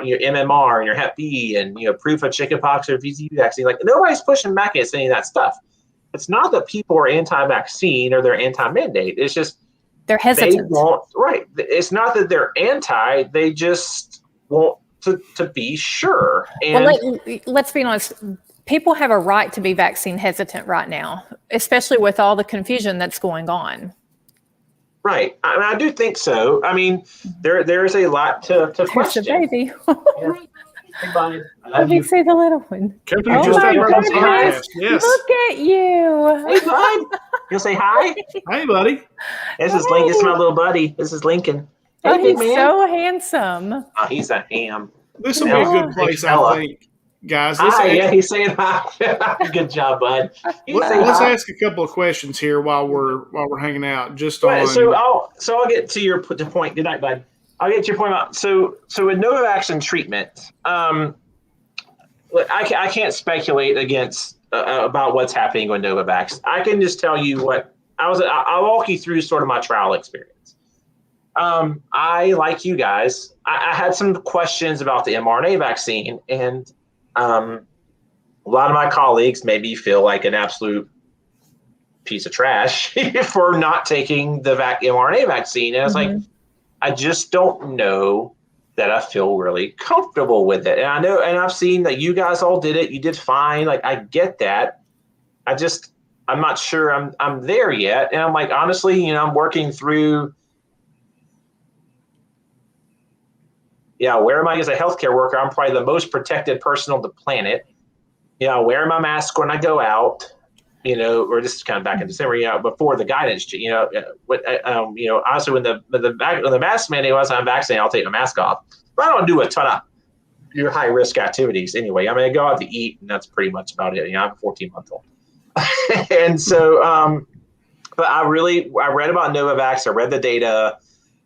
Speaker 3: and your Hep B and proof of chickenpox or VZV vaccine. Like, nobody's pushing back against any of that stuff. It's not that people are anti-vaccine or they're anti-mandate. It's just
Speaker 2: they're hesitant.
Speaker 3: It's not that they're anti. They just want to be sure. And
Speaker 2: let's be honest. People have a right to be vaccine hesitant right now, especially with all the confusion that's going on.
Speaker 3: Right. I do think so. There's a lot to question.
Speaker 2: There's a baby.
Speaker 3: Hey, bud. I
Speaker 2: Let
Speaker 3: love
Speaker 2: me
Speaker 3: you.
Speaker 2: see the little one.
Speaker 1: Come to
Speaker 2: Oh
Speaker 1: Just
Speaker 2: my
Speaker 1: Add Bourbon
Speaker 2: goodness.
Speaker 1: Podcast. Yes.
Speaker 2: Look at you.
Speaker 3: Hey, bud. You'll say hi.
Speaker 1: Hey, buddy.
Speaker 3: This is Lincoln. This is my little buddy. This is Lincoln. Hey,
Speaker 2: Oh,
Speaker 3: big
Speaker 2: he's
Speaker 3: man.
Speaker 2: so handsome.
Speaker 3: Oh, he's a ham.
Speaker 1: This will be a good place, I think, guys.
Speaker 3: Hi, yeah, he's saying hi. Good job, bud.
Speaker 1: Let's ask a couple of questions here while we're hanging out. Just on.
Speaker 3: So I'll get to your point. Good night, bud. I'll get to your point about so with Novavax and treatment. I can't speculate against about what's happening with Novavax. I can just tell you what I'll walk you through sort of my trial experience. I, like you guys, I had some questions about the mRNA vaccine, and a lot of my colleagues made me feel like an absolute piece of trash for not taking the mRNA vaccine. And I was like, I just don't know that I feel really comfortable with it. And I know, and I've seen that you guys all did it. You did fine. Like, I get that. I'm not sure I'm there yet. And I'm like, honestly, I'm working through, where am I as a healthcare worker? I'm probably the most protected person on the planet. Wearing my mask when I go out, or this is kind of back in December, before the guidance, honestly, when the mask mandate was, I'm vaccinated, I'll take my mask off. But I don't do a ton of your high risk activities anyway. I mean, I go out to eat, and that's pretty much about it. I'm a 14-month-old. And so, but I read about Novavax. I read the data,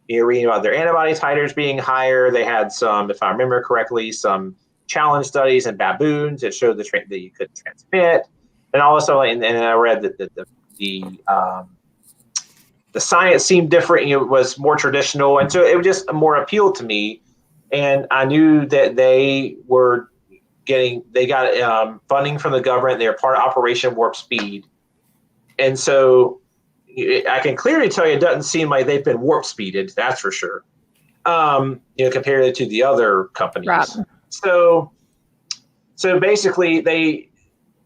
Speaker 3: reading about their antibody titers being higher. They had some, if I remember correctly, some challenge studies in baboons that showed that you couldn't transmit. And also, and I read that the science seemed different. It was more traditional, and so it just more appealed to me. And I knew that they got funding from the government. They were part of Operation Warp Speed, and so I can clearly tell you it doesn't seem like they've been warp speeded. That's for sure. Compared to the other companies. Right. So basically, they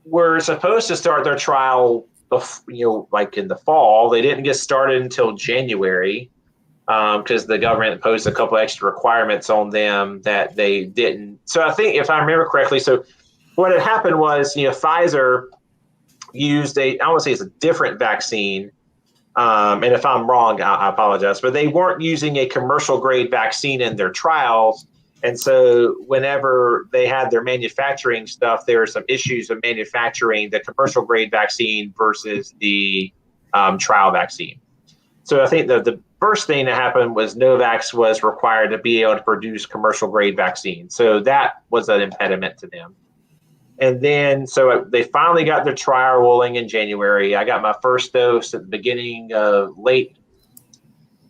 Speaker 3: were supposed to start their trial, like in the fall. They didn't get started until January because the government imposed a couple extra requirements on them that they didn't. So I think, if I remember correctly, so what had happened was, Pfizer used I want to say it's a different vaccine. And if I'm wrong, I apologize, but they weren't using a commercial grade vaccine in their trials. And so whenever they had their manufacturing stuff, there were some issues of manufacturing the commercial grade vaccine versus the trial vaccine. So I think the first thing that happened was Novavax was required to be able to produce commercial grade vaccine. So that was an impediment to them. And then, so they finally got their trial rolling in January. I got my first dose at the beginning of late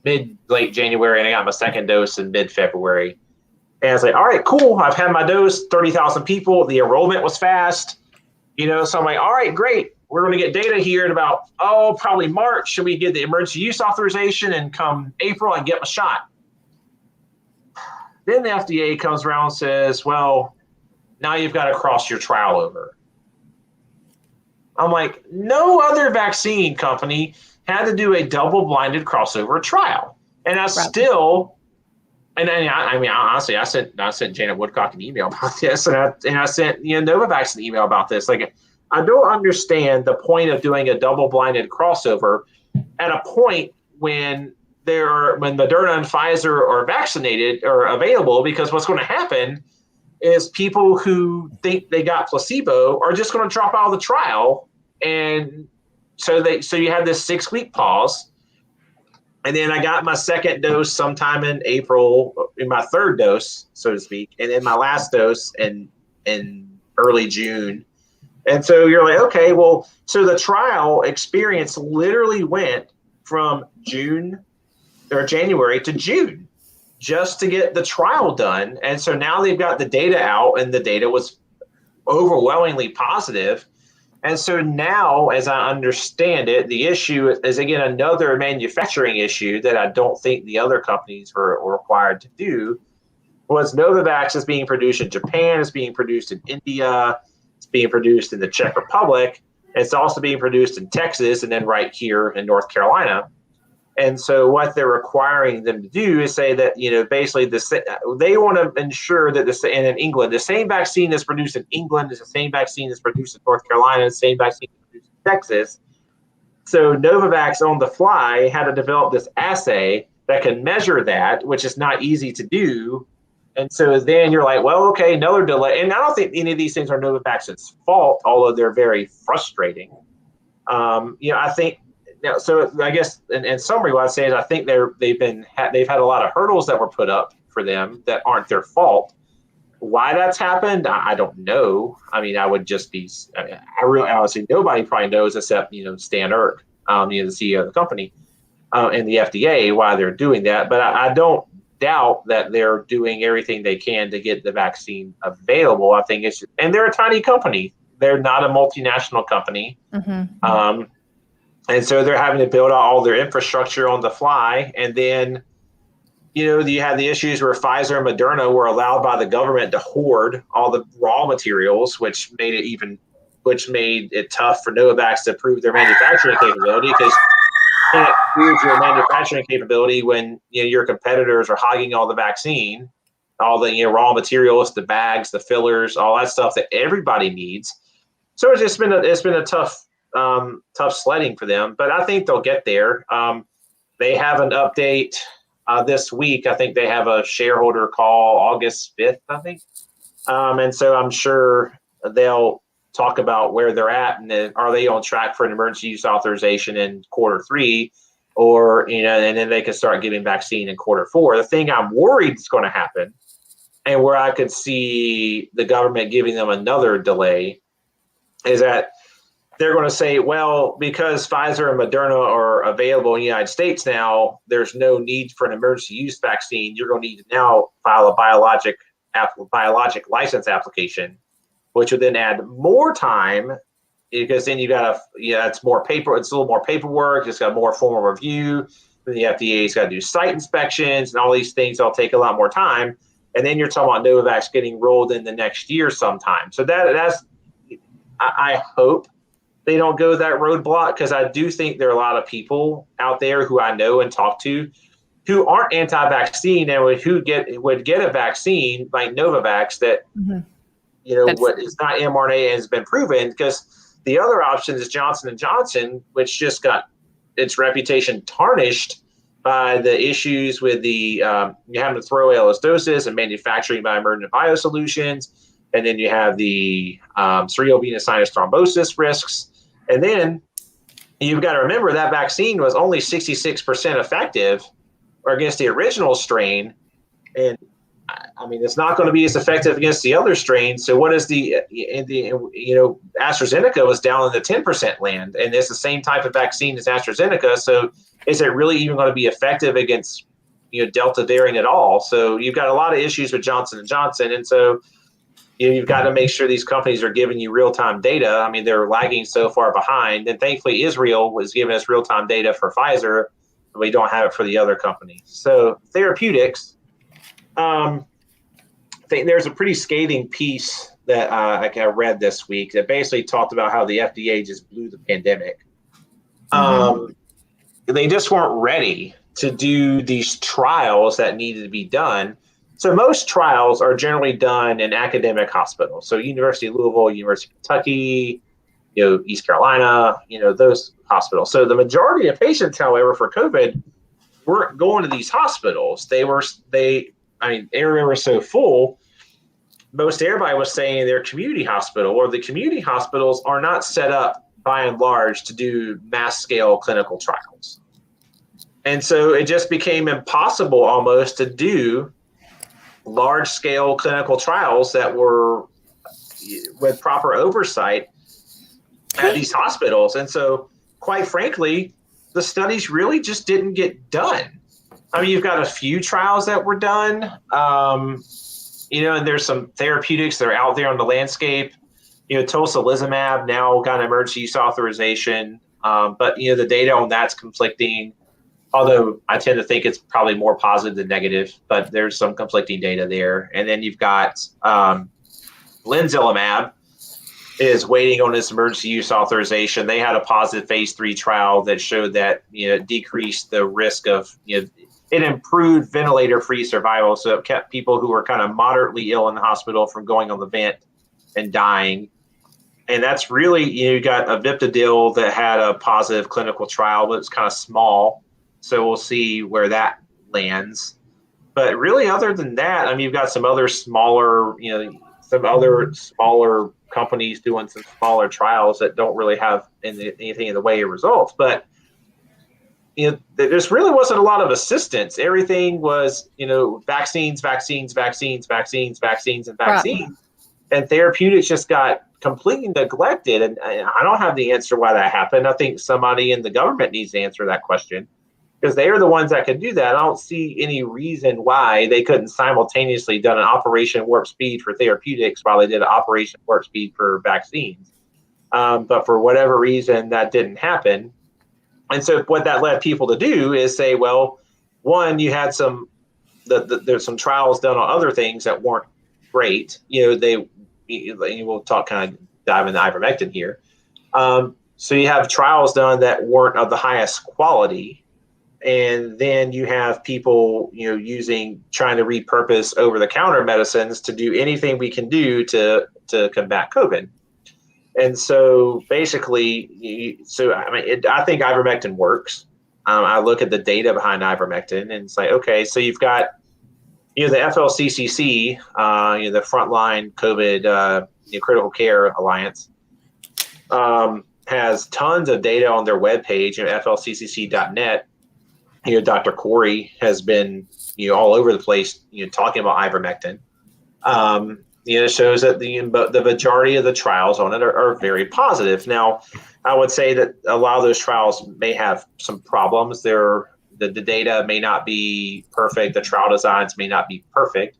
Speaker 3: January, and I got my second dose in mid-February. And I was like, all right, cool. I've had my dose, 30,000 people. The enrollment was fast, so I'm like, all right, great. We're going to get data here in about, probably March. Should we get the emergency use authorization, and come April, I get my shot. Then the FDA comes around and says, well, now you've got to cross your trial over. I'm like, no other vaccine company had to do a double-blinded crossover trial. And I still... And then, I mean, honestly, I sent Janet Woodcock an email about this, and I sent Novavax an email about this. Like, I don't understand the point of doing a double-blinded crossover at a point when Moderna and Pfizer are vaccinated or available, because what's going to happen is people who think they got placebo are just going to drop out of the trial, and so you have this 6-week pause. And then I got my second dose sometime in April, in my third dose, so to speak, and then my last dose in early June. And so you're like, okay, well, so the trial experience literally went from January to June just to get the trial done. And so now they've got the data out, and the data was overwhelmingly positive. And so now, as I understand it, the issue is, again, another manufacturing issue that I don't think the other companies were required to do. Was Novavax is being produced in Japan, it's being produced in India, it's being produced in the Czech Republic, and it's also being produced in Texas, and then right here in North Carolina. And so what they're requiring them to do is say that, basically they want to ensure that and in England, the same vaccine that's produced in England is the same vaccine that's produced in North Carolina, the same vaccine that's produced in Texas. So Novavax on the fly had to develop this assay that can measure that, which is not easy to do. And so then you're like, well, okay, another delay. And I don't think any of these things are Novavax's fault, although they're very frustrating. I think now. So I guess in summary, what I'd say is I think they've had a lot of hurdles that were put up for them that aren't their fault. Why that's happened, I don't know. I mean, I would just be. I really honestly nobody probably knows except Stan Erck, the CEO of the company, and the FDA why they're doing that. But I don't doubt that they're doing everything they can to get the vaccine available. I think and they're a tiny company. They're not a multinational company. Mm-hmm. And so they're having to build out all their infrastructure on the fly. And then, you had the issues where Pfizer and Moderna were allowed by the government to hoard all the raw materials, which made it tough for Novavax to prove their manufacturing capability, because you can't prove your manufacturing capability when your competitors are hogging all the vaccine, all the raw materials, the bags, the fillers, all that stuff that everybody needs. So it's been a tough sledding for them, but I think they'll get there. They have an update this week. I think they have a shareholder call August 5th, I think. And so I'm sure they'll talk about where they're at and then are they on track for an emergency use authorization in Q3, or and then they can start giving vaccine in Q4. The thing I'm worried is going to happen, and where I could see the government giving them another delay, is that they're going to say, well, because Pfizer and Moderna are available in the United States now, there's no need for an emergency use vaccine. You're going to need to now file a biologic license application, which would then add more time, because then you got to, it's more paper. It's a little more paperwork. It's got more formal review. Then the FDA's got to do site inspections and all these things. That'll take a lot more time. And then you're talking about Novavax getting rolled in the next year sometime. So I hope they don't go that roadblock, because I do think there are a lot of people out there who I know and talk to who aren't anti-vaccine and would get a vaccine like Novavax that what is not mRNA and has been proven, because the other option is Johnson & Johnson, which just got its reputation tarnished by the issues with the you having to throw allostosis and manufacturing by Emergent Biosolutions. And then you have the cerebral venous sinus thrombosis risks. And then you've got to remember that vaccine was only 66% effective against the original strain. And I mean, it's not going to be as effective against the other strains. So what is AstraZeneca was down in the 10% land, and it's the same type of vaccine as AstraZeneca. So is it really even going to be effective against, Delta variant at all? So you've got a lot of issues with Johnson & Johnson. And so you've got to make sure these companies are giving you real-time data. I mean, they're lagging so far behind. And thankfully, Israel was giving us real-time data for Pfizer. We don't have it for the other companies. So therapeutics, I think there's a pretty scathing piece that I read this week that basically talked about how the FDA just blew the pandemic. They just weren't ready to do these trials that needed to be done. So most trials are generally done in academic hospitals. So University of Louisville, University of Kentucky, East Carolina, those hospitals. So the majority of patients, however, for COVID weren't going to these hospitals. Everyone was so full. Most everybody was saying their community hospital, or the community hospitals are not set up by and large to do mass scale clinical trials. And so it just became impossible almost to do large scale clinical trials that were with proper oversight at these hospitals. And so, quite frankly, the studies really just didn't get done. I mean, you've got a few trials that were done, and there's some therapeutics that are out there on the landscape. Tocilizumab now got an emergency use authorization, but the data on that's conflicting. Although I tend to think it's probably more positive than negative, but there's some conflicting data there. And then you've got Linzilimab is waiting on its emergency use authorization. They had a positive phase 3 trial that showed that, decreased the risk of, it improved ventilator-free survival. So it kept people who were kind of moderately ill in the hospital from going on the vent and dying. And that's really, you got a Viptidil that had a positive clinical trial, but it's kind of small. So we'll see where that lands. But really, other than that, I mean, you've got some other smaller, smaller companies doing some smaller trials that don't really have anything in the way of results. But, there just really wasn't a lot of assistance. Everything was, vaccines, and vaccines. Right. And therapeutics just got completely neglected. And I don't have the answer why that happened. I think somebody in the government needs to answer that question, because they are the ones that could do that. I don't see any reason why they couldn't simultaneously done an Operation Warp Speed for therapeutics while they did an Operation Warp Speed for vaccines. But for whatever reason, that didn't happen. And so what that led people to do is say, well, one, you had there's some trials done on other things that weren't great. We'll talk, kind of dive into ivermectin here. So you have trials done that weren't of the highest quality. And then you have people, trying to repurpose over-the-counter medicines to do anything we can do to combat COVID. And so basically, I think ivermectin works. I look at the data behind ivermectin and it's like, okay, so you've got, the FLCCC, the Frontline COVID Critical Care Alliance, has tons of data on their webpage, flccc.net. Dr. Corey has been, all over the place, talking about ivermectin. It shows that the majority of the trials on it are very positive. Now, I would say that a lot of those trials may have some problems. The data may not be perfect. The trial designs may not be perfect.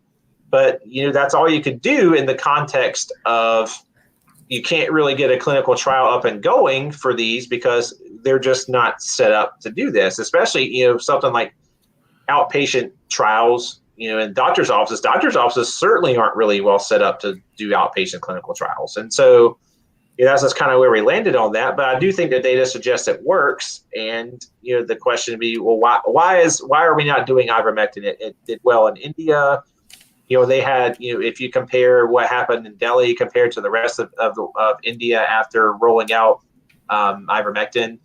Speaker 3: But, that's all you could do in the context of you can't really get a clinical trial up and going for these because they're just not set up to do this, especially, something like outpatient trials, in doctor's offices certainly aren't really well set up to do outpatient clinical trials. And so, that's just kind of where we landed on that. But I do think the data suggests it works. And, the question would be, well, why are we not doing ivermectin? It did well in India. They had, if you compare what happened in Delhi compared to the rest of India after rolling out ivermectin,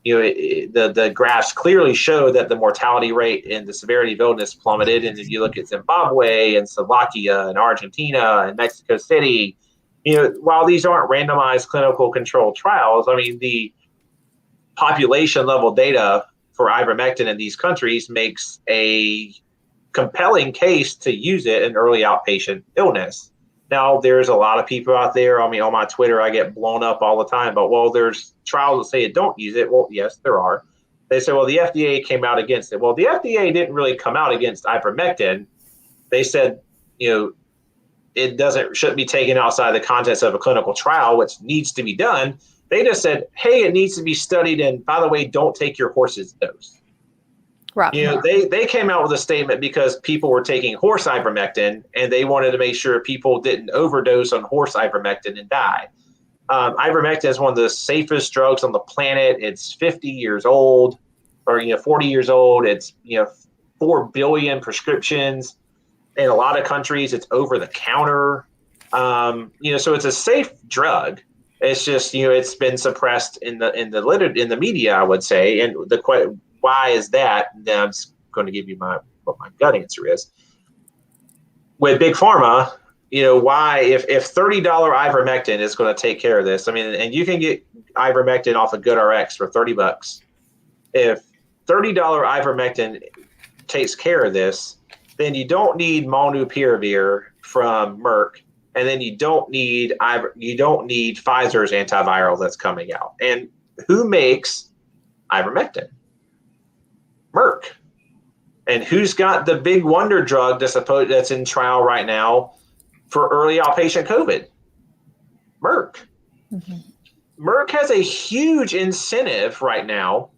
Speaker 3: the graphs clearly show that the mortality rate and the severity of illness plummeted. And if you look at Zimbabwe and Slovakia and Argentina and Mexico City, while these aren't randomized clinical control trials, I mean, the population level data for ivermectin in these countries makes a compelling case to use it in early outpatient illness. Now, there's a lot of people out there. I mean, on my Twitter, I get blown up all the time. But, well, there's trials that say it don't use it. Well, yes, there are. They say, well, the FDA came out against it. Well, the FDA didn't really come out against ivermectin. They said, it shouldn't be taken outside the context of a clinical trial, which needs to be done. They just said, hey, it needs to be studied. And by the way, don't take your horse's dose. Right. They came out with a statement because people were taking horse ivermectin and they wanted to make sure people didn't overdose on horse ivermectin and die. Ivermectin is one of the safest drugs on the planet. It's 50 years old or 40 years old. It's 4 billion prescriptions. In a lot of countries, it's over the counter. So it's a safe drug. It's just it's been suppressed in the media, I would say, and why is that? Then I'm just going to give you what my gut answer is. With Big Pharma, why if $30 ivermectin is going to take care of this? I mean, and you can get ivermectin off of GoodRx for $30. If $30 ivermectin takes care of this, then you don't need molnupiravir from Merck, and then you don't need Pfizer's antiviral that's coming out. And who makes ivermectin? Merck. And who's got the big wonder drug that's in trial right now for early outpatient COVID? Merck. Mm-hmm. Merck has a huge incentive right now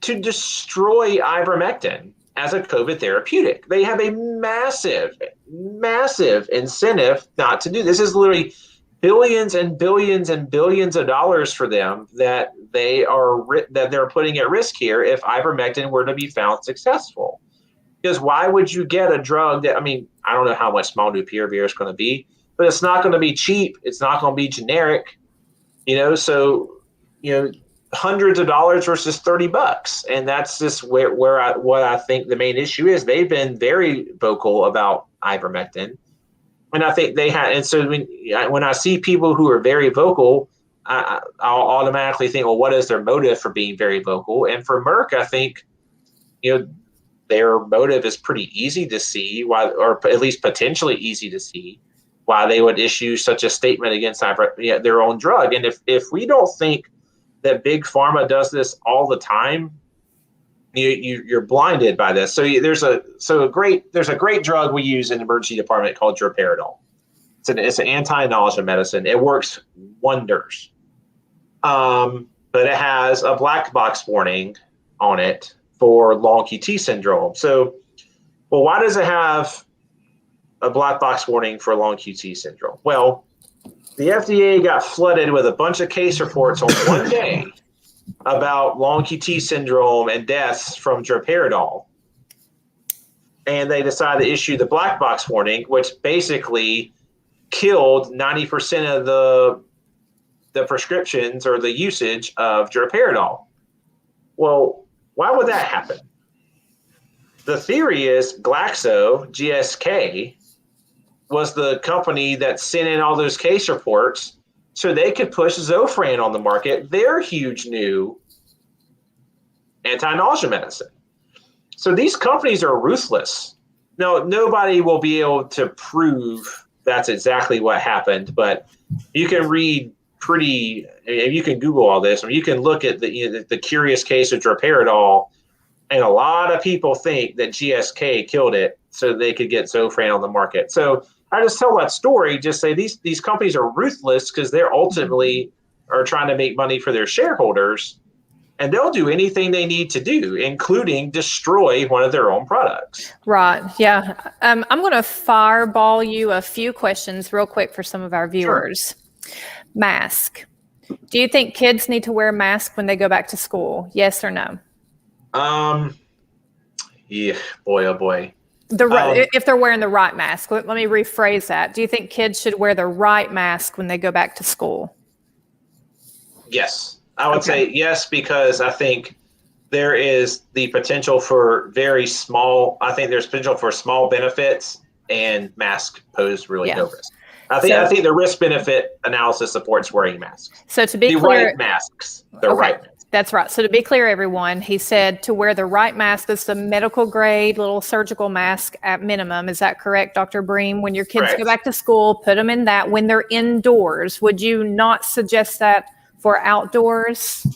Speaker 3: to destroy ivermectin as a COVID therapeutic. They have a massive, massive incentive not to do this. This is literally billions and billions and billions of dollars for them that they're putting at risk here if ivermectin were to be found successful. Because why would you get a drug that, I don't know how much molnupiravir is going to be, but it's not going to be cheap. It's not going to be generic, so, hundreds of dollars versus $30. And that's just what I think the main issue is. They've been very vocal about ivermectin. And I think they had, and so when I see people who are very vocal, I'll automatically think, well, what is their motive for being very vocal? And for Merck, I think, their motive is pretty easy to see why, or at least potentially easy to see why they would issue such a statement against their own drug. And if we don't think that big pharma does this all the time, you're blinded by this. So there's a great drug we use in the emergency department called droperidol. It's an anti-nausea medicine. It works wonders, but it has a black box warning on it for long QT syndrome. So, well, why does it have a black box warning for long QT syndrome? Well, the FDA got flooded with a bunch of case reports on one day about long QT syndrome and deaths from droperidol. And they decided to issue the black box warning, which basically killed 90% of the prescriptions or the usage of droperidol. Well, why would that happen? The theory is GSK, was the company that sent in all those case reports so they could push Zofran on the market, their huge new anti-nausea medicine. So these companies are ruthless. No, nobody will be able to prove that's exactly what happened, but you can read you can Google all this, or you can look at the curious case of droperidol, and a lot of people think that GSK killed it so they could get Zofran on the market. So I just tell that story, just say these companies are ruthless because they're ultimately are trying to make money for their shareholders, and they'll do anything they need to do, including destroy one of their own products.
Speaker 2: Right. Yeah. I'm going to fireball you a few questions real quick for some of our viewers. Sure. Mask. Do you think kids need to wear a mask when they go back to school? Yes or no?
Speaker 3: Yeah, boy, oh boy.
Speaker 2: If they're wearing the right mask, let me rephrase that. Do you think kids should wear the right mask when they go back to school?
Speaker 3: Yes, I would say yes, because I think there is the potential for there's potential for small benefits, and masks pose really no risk. I think the risk benefit analysis supports wearing masks.
Speaker 2: So to be clear,
Speaker 3: right masks, right masks.
Speaker 2: That's right. So to be clear, everyone, he said to wear the right mask. It's the medical grade little surgical mask at minimum. Is that correct, Dr. Bream? When your kids go back to school, put them in that when they're indoors. Would you not suggest that for outdoors?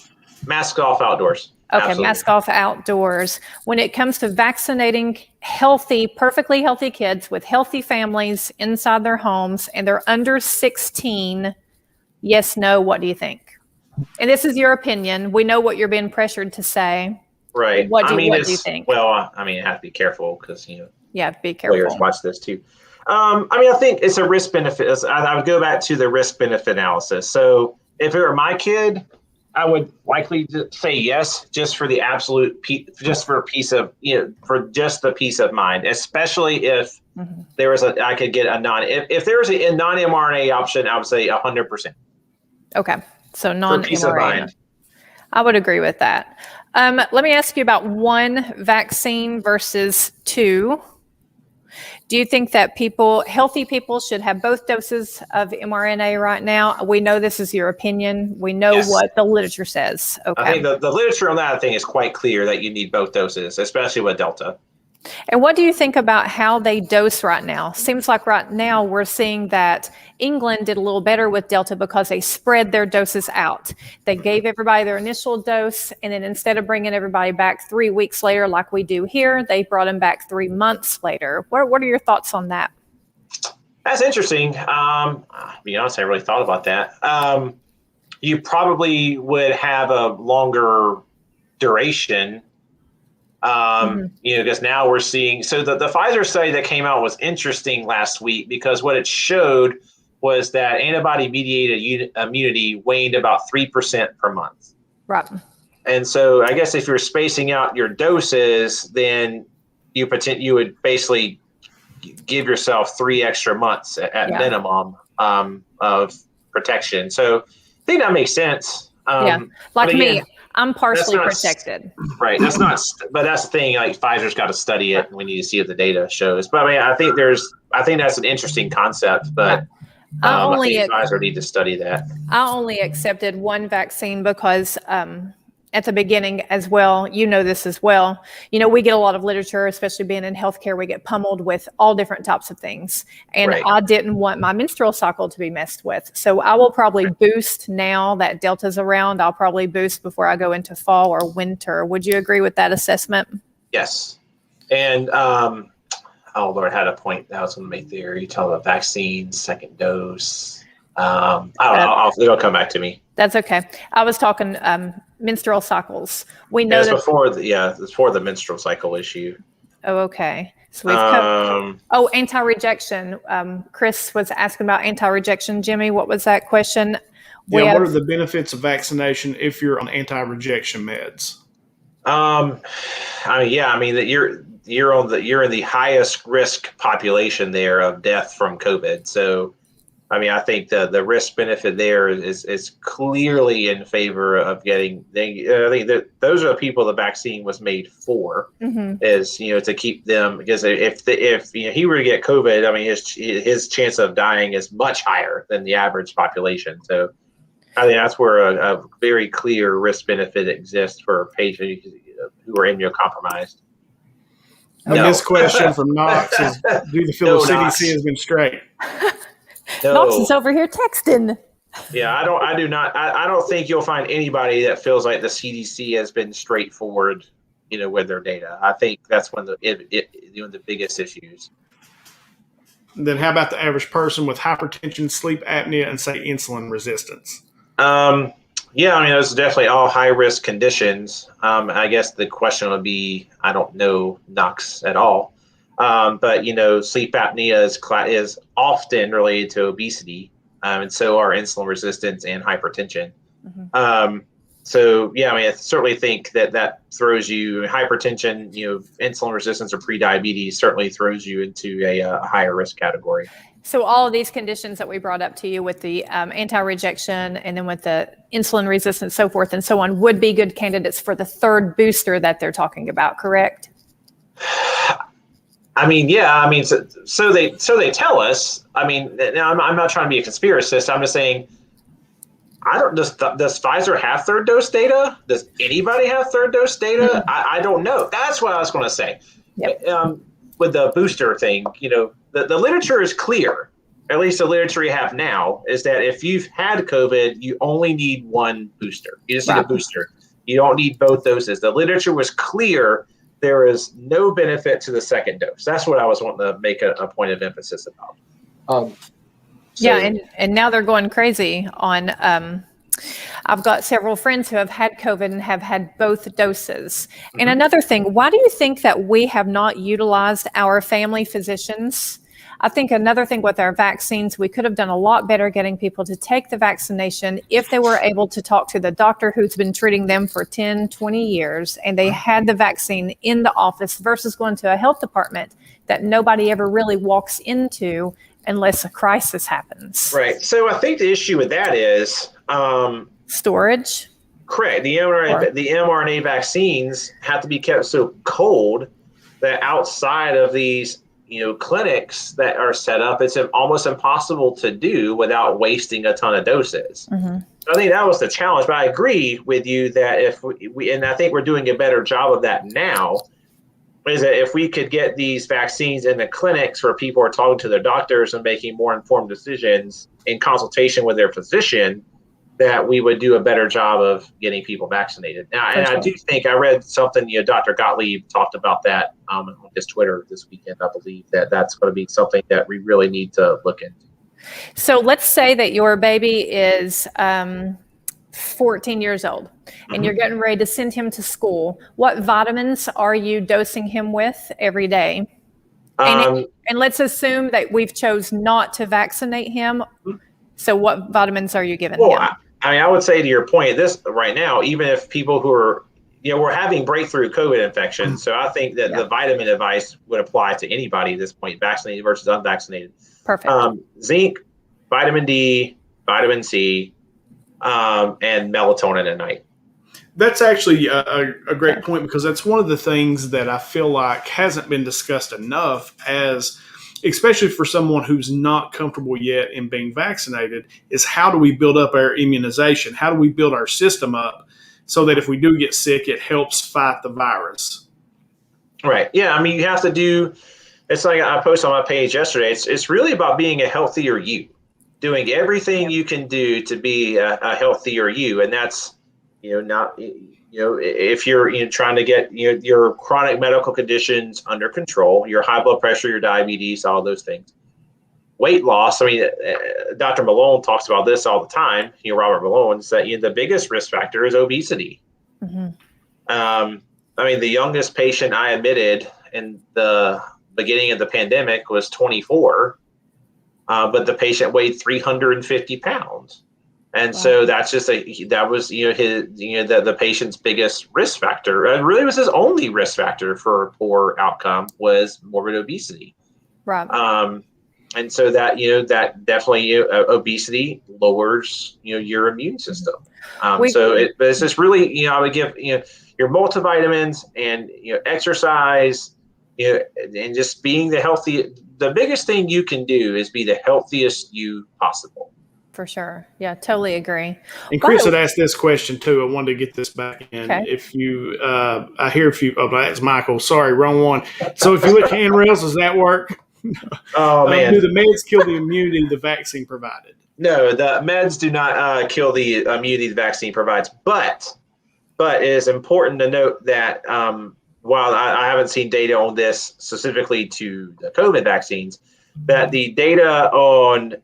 Speaker 3: Mask off outdoors.
Speaker 2: Okay,
Speaker 3: Absolutely.
Speaker 2: Mask off outdoors. When it comes to vaccinating perfectly healthy kids with healthy families inside their homes and they're under 16, yes, no, what do you think? And this is your opinion. We know what you're being pressured to say.
Speaker 3: Right.
Speaker 2: What do you think?
Speaker 3: Well, I have to be careful because,
Speaker 2: be careful.
Speaker 3: Players watch this too. I think it's a risk benefit. I would go back to the risk benefit analysis. So if it were my kid, I would likely say yes, just for the for peace of, for just the peace of mind, especially if there was I could get if there was a non-mRNA option, I would say 100%.
Speaker 2: Okay. So non-mRNA.
Speaker 3: Peace of mind.
Speaker 2: I would agree with that. Let me ask you about one vaccine versus two. Do you think that healthy people should have both doses of mRNA right now? We know this is your opinion. We know what the literature says. Okay.
Speaker 3: I think the literature on that thing is quite clear that you need both doses, especially with Delta.
Speaker 2: And what do you think about how they dose right now? Seems like right now we're seeing that England did a little better with Delta because they spread their doses out. They gave everybody their initial dose, and then instead of bringing everybody back 3 weeks later like we do here, they brought them back 3 months later. What are your thoughts on that?
Speaker 3: That's interesting. To be honest, I really thought about that. You probably would have a longer duration. Because now we're seeing, so the Pfizer study that came out was interesting last week because what it showed was that antibody-mediated immunity waned about 3% per month.
Speaker 2: Right.
Speaker 3: And so I guess if you're spacing out your doses, then you would basically give yourself 3 extra months at minimum of protection. So I think that makes sense.
Speaker 2: Like again, me, I'm partially protected.
Speaker 3: Right. That's not, but that's the thing. Like Pfizer's got to study it. And we need to see what the data shows. But I mean, I think that's an interesting concept. But I think Pfizer need to study that.
Speaker 2: I only accepted one vaccine because at the beginning as well, this as well, we get a lot of literature, especially being in healthcare, we get pummeled with all different types of things. And I didn't want my menstrual cycle to be messed with. So I will probably boost now that Delta's around. I'll probably boost before I go into fall or winter. Would you agree with that assessment?
Speaker 3: Yes. And, oh Lord, I had a point that I was going to make there. You talk about vaccines, second dose. I don't know. It'll come back to me.
Speaker 2: That's okay. I was talking menstrual cycles. We know
Speaker 3: it's before the menstrual cycle issue.
Speaker 2: Oh, okay. So we've covered. Anti-rejection. Chris was asking about anti-rejection. Jimmy, what was that question?
Speaker 1: What are the benefits of vaccination if you're on anti-rejection meds?
Speaker 3: That you're in the highest risk population there of death from COVID. So, I think the risk benefit there is clearly in favor of getting. I think that those are the people the vaccine was made for. Is to keep them, because if he were to get COVID, his chance of dying is much higher than the average population. So I think that's where a very clear risk benefit exists for patients who are immunocompromised.
Speaker 1: This question from Knox is: do you feel the CDC has been straight?
Speaker 3: No.
Speaker 2: Knox is over here texting.
Speaker 3: Yeah, I don't think you'll find anybody that feels like the CDC has been straightforward, with their data. I think that's one of the biggest issues.
Speaker 1: Then how about the average person with hypertension, sleep apnea, and say insulin resistance?
Speaker 3: Those are definitely all high risk conditions. I guess the question would be, I don't know Knox at all. But sleep apnea is often related to obesity, and so are insulin resistance and hypertension. I certainly think that throws you hypertension, insulin resistance or prediabetes certainly throws you into a higher risk category.
Speaker 2: So all of these conditions that we brought up to you with the anti-rejection and then with the insulin resistance, so forth and so on, would be good candidates for the third booster that they're talking about, correct?
Speaker 3: So they tell us. Now I'm not trying to be a conspiracist. I'm just saying, does Pfizer have third dose data? Does anybody have third dose data? I don't know. That's what I was going to say. Yep. With the booster thing, the literature is clear. At least the literature you have now is that if you've had COVID, you only need one booster. You just need a booster. You don't need both doses. The literature was clear. There is no benefit to the second dose. That's what I was wanting to make a point of emphasis about.
Speaker 2: And now they're going crazy on. I've got several friends who have had COVID and have had both doses. And another thing, why do you think that we have not utilized our family physicians? I think another thing with our vaccines, we could have done a lot better getting people to take the vaccination if they were able to talk to the doctor who's been treating them for 10, 20 years, and they had the vaccine in the office versus going to a health department that nobody ever really walks into unless a crisis happens.
Speaker 3: Right. So I think the issue with that is
Speaker 2: storage.
Speaker 3: Correct. The mRNA vaccines have to be kept so cold that outside of these clinics that are set up, it's almost impossible to do without wasting a ton of doses. I think that was the challenge, but I agree with you that if we and I think we're doing a better job of that now, is that if we could get these vaccines in the clinics where people are talking to their doctors and making more informed decisions in consultation with their physician, that we would do a better job of getting people vaccinated. Now, and I do think I read something, Dr. Gottlieb talked about that on his Twitter this weekend. I believe that's going to be something that we really need to look into.
Speaker 2: So let's say that your baby is 14 years old and you're getting ready to send him to school. What vitamins are you dosing him with every day? And let's assume that we've chose not to vaccinate him. So what vitamins are you giving him?
Speaker 3: I would say to your point, this right now, even if people who are, we're having breakthrough COVID infections. So I think that the vitamin advice would apply to anybody at this point, vaccinated versus unvaccinated.
Speaker 2: Perfect.
Speaker 3: Zinc, vitamin D, vitamin C, and melatonin at night.
Speaker 1: That's actually a great point, because that's one of the things that I feel like hasn't been discussed enough, as especially for someone who's not comfortable yet in being vaccinated, is how do we build up our immunization? How do we build our system up so that if we do get sick, it helps fight the virus?
Speaker 3: Right. Yeah. I mean, you have to do, it's like I posted on my page yesterday. It's really about being a healthier you, doing everything you can do to be a healthier you. And that's, not, if you're trying to get your chronic medical conditions under control, your high blood pressure, your diabetes, all those things. Weight loss. I mean, Dr. Malone talks about this all the time. Robert Malone, is that the biggest risk factor is obesity. Mm-hmm. I mean, the youngest patient I admitted in the beginning of the pandemic was 24, but the patient weighed 350 pounds. And so that's just that was the patient's biggest risk factor. It really was his only risk factor for a poor outcome was morbid obesity.
Speaker 2: Right.
Speaker 3: And so that definitely obesity lowers your immune system. So it's just really I would give your multivitamins and exercise and just being the healthy. The biggest thing you can do is be the healthiest you possible.
Speaker 2: For sure. Yeah, totally agree.
Speaker 1: And Chris had asked this question too. I wanted to get this back in.
Speaker 2: Okay.
Speaker 1: If you, I hear a few, that's Michael. Sorry, wrong one. So if you look at handrails, does that work?
Speaker 3: Oh, man.
Speaker 1: Do the meds kill the immunity the vaccine provided?
Speaker 3: No, the meds do not kill the immunity the vaccine provides. But it is important to note that while I haven't seen data on this specifically to the COVID vaccines, that the data on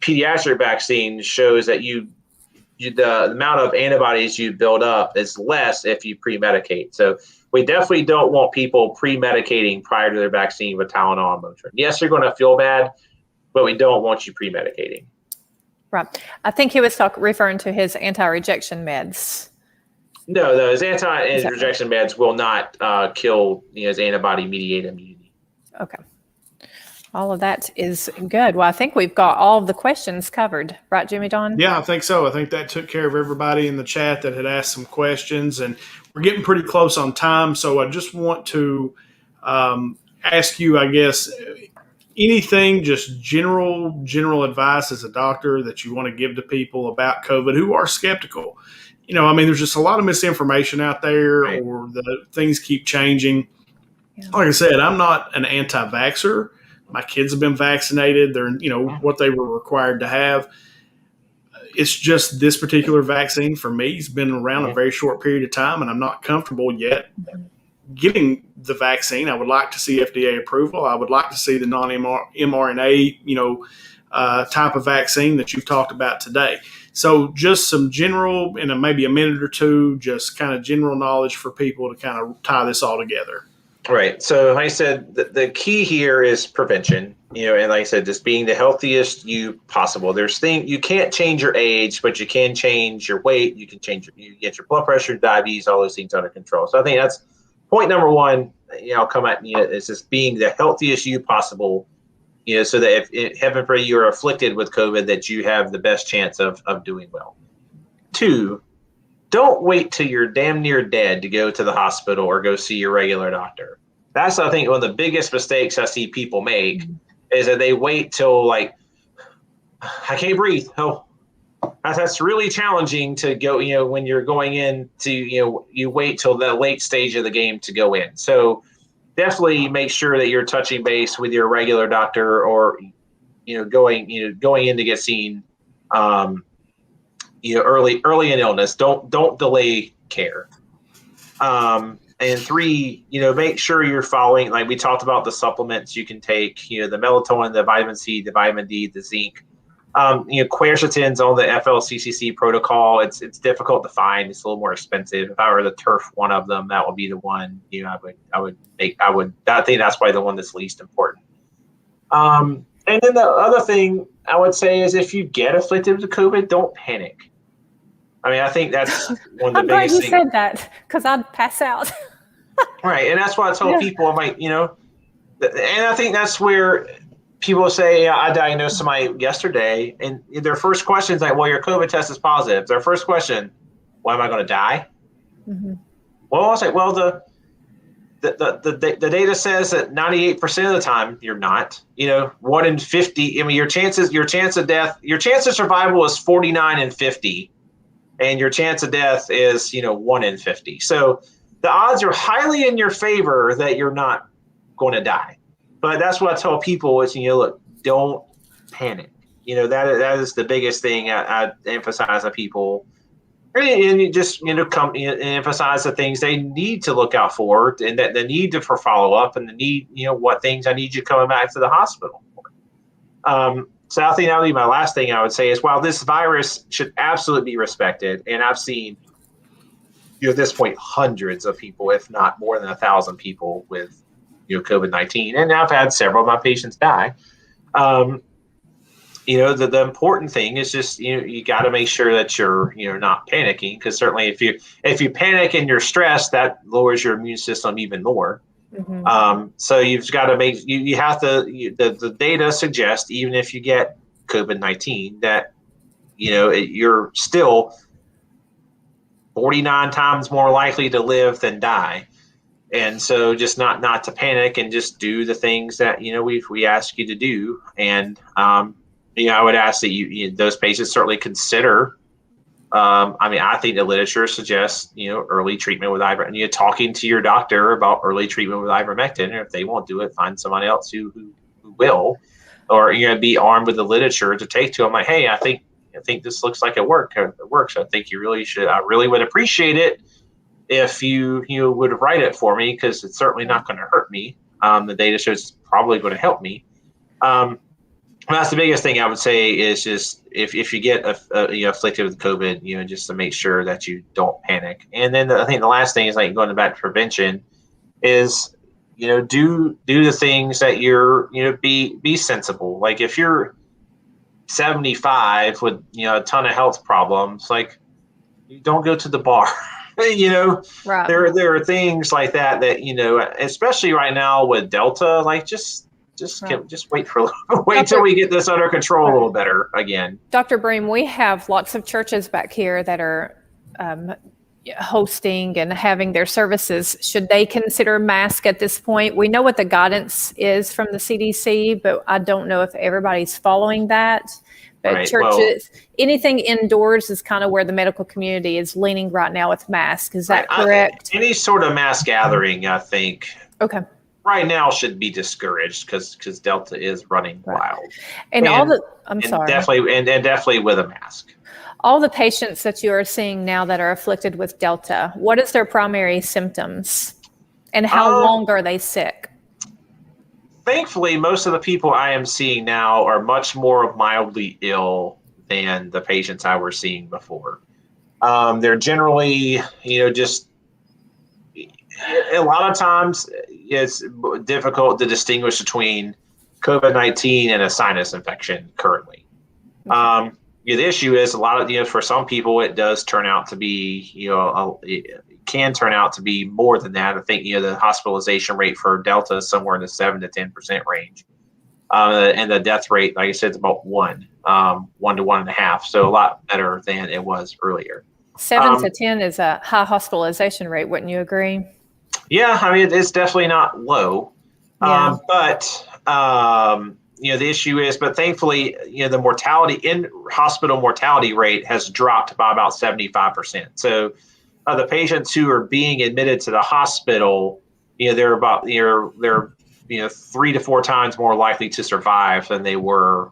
Speaker 3: pediatric vaccine shows that the amount of antibodies you build up is less if you pre-medicate. So we definitely don't want people pre-medicating prior to their vaccine with Tylenol and Motrin. Yes, you're going to feel bad, but we don't want you pre-medicating.
Speaker 2: Right. I think he was referring to his anti-rejection meds.
Speaker 3: No, those anti-rejection meds will not kill his antibody-mediated immunity.
Speaker 2: Okay. All of that is good. Well, I think we've got all of the questions covered. Right, Jimmy John?
Speaker 1: Yeah, I think so. I think that took care of everybody in the chat that had asked some questions. And we're getting pretty close on time. So I just want to ask you, I guess, anything, just general advice as a doctor that you want to give to people about COVID who are skeptical. There's just a lot of misinformation out there, right, or the things keep changing. Yeah. Like I said, I'm not an anti-vaxxer. My kids have been vaccinated. They're, what they were required to have. It's just this particular vaccine for me has been around a very short period of time, and I'm not comfortable yet getting the vaccine. I would like to see FDA approval. I would like to see the non-mRNA, type of vaccine that you've talked about today. So just some general, in maybe a minute or two, just kind of general knowledge for people to kind of tie this all together.
Speaker 3: Right. So like I said, the key here is prevention, and like I said, just being the healthiest you possible. You can't change your age, but you can change your weight. You can you get your blood pressure, diabetes, all those things under control. So I think that's point number one. I'll come at is just being the healthiest you possible, so that if heaven forbid you're afflicted with COVID, that you have the best chance of doing well. 2, don't wait till you're damn near dead to go to the hospital or go see your regular doctor. That's, I think, one of the biggest mistakes I see people make is that they wait till I can't breathe. Oh, that's really challenging to go, when you're going in to, you wait till the late stage of the game to go in. So definitely make sure that you're touching base with your regular doctor or, going in to get seen, early in illness. Don't delay care. And 3, make sure you're following, like we talked about, the supplements you can take, the melatonin, the vitamin C, the vitamin D, the zinc. Quercetin's on the FLCCC protocol. It's difficult to find. It's a little more expensive. If I were to turf one of them, that would be the one. I think that's probably the one that's least important. And then the other thing I would say is, if you get afflicted with COVID, don't panic. I mean, I think that's one of the
Speaker 2: I'm glad
Speaker 3: biggest things.
Speaker 2: you said that, because I'd pass out.
Speaker 3: Right, and that's why I told people, I'm like, and I think that's where people say, I diagnosed somebody yesterday, and their first question is like, well, your COVID test is positive. Their first question, well, am I going to die? Mm-hmm. Well, I was like, well, the data says that 98% of the time you're not. 1 in 50. I mean, your chance of death, your chance of survival is 49 in 50, and your chance of death is 1 in 50. So the odds are highly in your favor that you're not going to die. But that's what I tell people is, look, don't panic. That is the biggest thing I emphasize to people. And you just, come and emphasize the things they need to look out for, and that the need for follow-up, and the need, what things I need you coming back to the hospital for. So I think that would be my last thing I would say is, while this virus should absolutely be respected, and I've seen, at this point, hundreds of people, if not more than 1,000 people with COVID-19, and I've had several of my patients die. The important thing is just, you got to make sure that you're, not panicking, because certainly if you panic and you're stressed, that lowers your immune system even more. Mm-hmm. So you've got to you have to, the data suggests, even if you get COVID-19, that, you're still 49 times more likely to live than die. And so just not to panic, and just do the things that, we ask you to do. And, I would ask that those patients certainly consider, I think the literature suggests, early treatment with ivermectin, and talking to your doctor about early treatment with ivermectin. And if they won't do it, find somebody else who will, or, be armed with the literature to take to them. Like, hey, I think this looks like it works. I think you really should. I really would appreciate it if you would write it for me, because it's certainly not going to hurt me. The data shows it's probably going to help me. That's the biggest thing I would say is just if you get afflicted with COVID, just to make sure that you don't panic. And then I think the last thing is, like, going back to prevention is, do the things that you're, be sensible. Like, if you're 75 with, a ton of health problems, like, you don't go to the bar. Right. There are things like that, especially right now with Delta, like, just wait till we get this under control a little better again.
Speaker 2: Dr. Bream, we have lots of churches back here that are hosting and having their services. Should they consider mask at this point? We know what the guidance is from the CDC, but I don't know if everybody's following that. But right. Churches, anything indoors is kind of where the medical community is leaning right now with masks. Is that correct? Any
Speaker 3: sort of mass gathering, I think.
Speaker 2: Okay.
Speaker 3: Right now should be discouraged because Delta is running wild.
Speaker 2: And
Speaker 3: definitely with a mask.
Speaker 2: All the patients that you are seeing now that are afflicted with Delta, what is their primary symptoms, and how long are they sick?
Speaker 3: Thankfully, most of the people I am seeing now are much more mildly ill than the patients I was seeing before. They're generally, just a lot of times it's difficult to distinguish between COVID-19 and a sinus infection currently. Okay. The issue is a lot of, for some people, it does turn out to be, it can turn out to be more than that. I think, the hospitalization rate for Delta is somewhere in the 7 to 10% range. And the death rate, like I said, is about 1 to 1.5. So a lot better than it was earlier.
Speaker 2: 7 to 10 is a high hospitalization rate. Wouldn't you agree?
Speaker 3: Yeah. I mean, it's definitely not low,
Speaker 2: yeah.
Speaker 3: The issue is, but thankfully, the hospital mortality rate has dropped by about 75%. So the patients who are being admitted to the hospital, they're 3 to 4 times more likely to survive than they were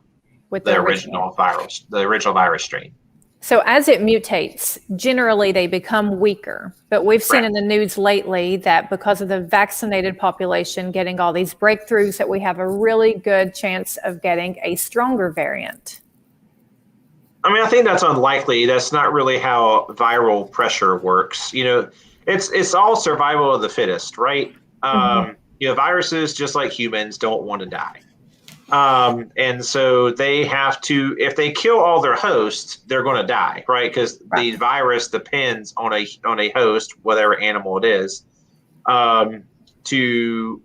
Speaker 3: with the original virus strain.
Speaker 2: So as it mutates, generally they become weaker. But we've seen in the news lately that because of the vaccinated population getting all these breakthroughs, that we have a really good chance of getting a stronger variant.
Speaker 3: I mean, I think that's unlikely. That's not really how viral pressure works. It's all survival of the fittest, right? Viruses, just like humans, don't want to die. And so they have to, if they kill all their hosts, they're going to die, right? Because the virus depends on a host, whatever animal it is, to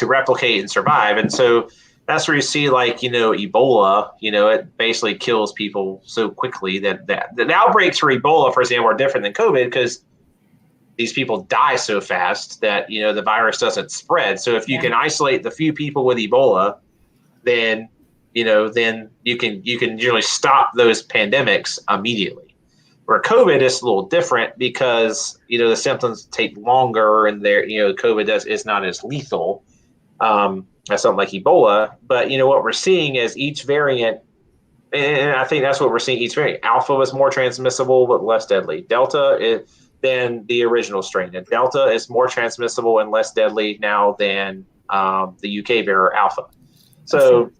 Speaker 3: replicate and survive. And so that's where you see, like, Ebola, it basically kills people so quickly that the outbreaks for Ebola, for example, are different than COVID because these people die so fast that, the virus doesn't spread. So if you can isolate the few people with Ebola, then you can generally stop those pandemics immediately. Where COVID is a little different because, the symptoms take longer and COVID is not as lethal as something like Ebola. But, what we're seeing is each variant, and I think that's what we're seeing each variant. Alpha is more transmissible but less deadly. Delta than the original strain. And Delta is more transmissible and less deadly now than the UK variant Alpha. So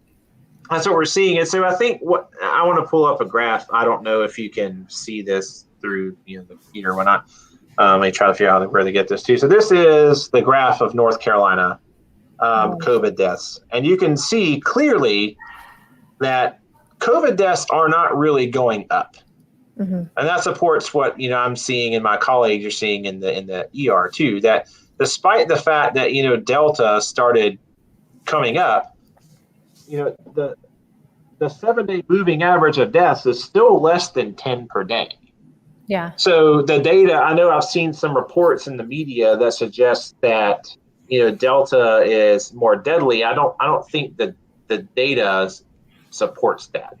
Speaker 3: that's what we're seeing. And so I think I want to pull up a graph. I don't know if you can see this through the computer or whatnot. Let me try to figure out where to get this to. So this is the graph of North Carolina COVID deaths. And you can see clearly that COVID deaths are not really going up. And that supports what I'm seeing and my colleagues are seeing in the ER too, that despite the fact that Delta started coming up, the 7-day moving average of deaths is still less than 10 per day.
Speaker 2: Yeah.
Speaker 3: So the data, I know I've seen some reports in the media that suggest that Delta is more deadly. I don't think that the data supports that.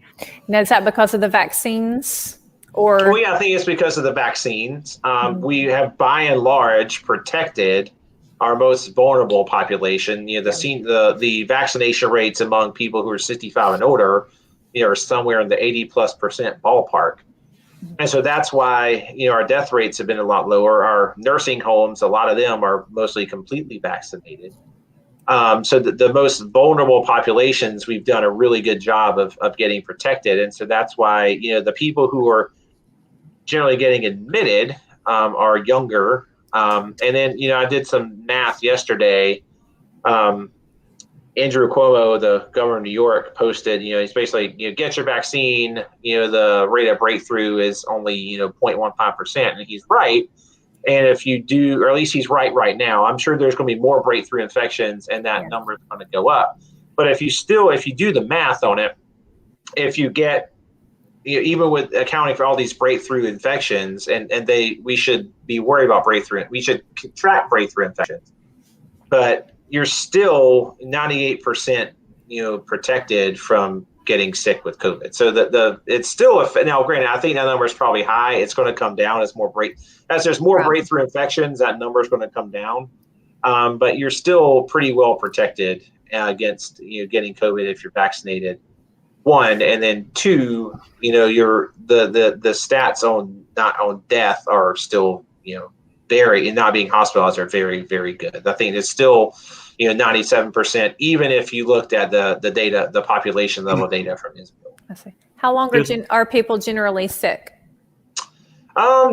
Speaker 2: Now, is that because of the vaccines?
Speaker 3: Well, yeah, I think it's because of the vaccines. We have, by and large, protected our most vulnerable population. The vaccination rates among people who are 65 and older, are somewhere in the 80+% ballpark. And so that's why, our death rates have been a lot lower. Our nursing homes, a lot of them are mostly completely vaccinated. So the most vulnerable populations, we've done a really good job of getting protected. And so that's why, the people who are generally getting admitted are younger. And then, I did some math yesterday. Andrew Cuomo, the governor of New York, posted, he's basically, get your vaccine, the rate of breakthrough is only, 0.15%. And he's right. And if you do, or at least he's right now, I'm sure there's going to be more breakthrough infections and that number is going to go up. But if you do the math on it, if you get, even with accounting for all these breakthrough infections, and we should be worried about breakthrough. We should track breakthrough infections, but you're still 98%, protected from getting sick with COVID. So it's still now. Granted, I think that number is probably high. It's going to come down as there's more breakthrough infections. That number is going to come down, but you're still pretty well protected against getting COVID if you're vaccinated. One, and then two, the stats on death are still, very, and not being hospitalized are very, very good. I think it's still, 97%, even if you looked at the data, the population level data from Israel.
Speaker 2: I see. How long are people generally sick?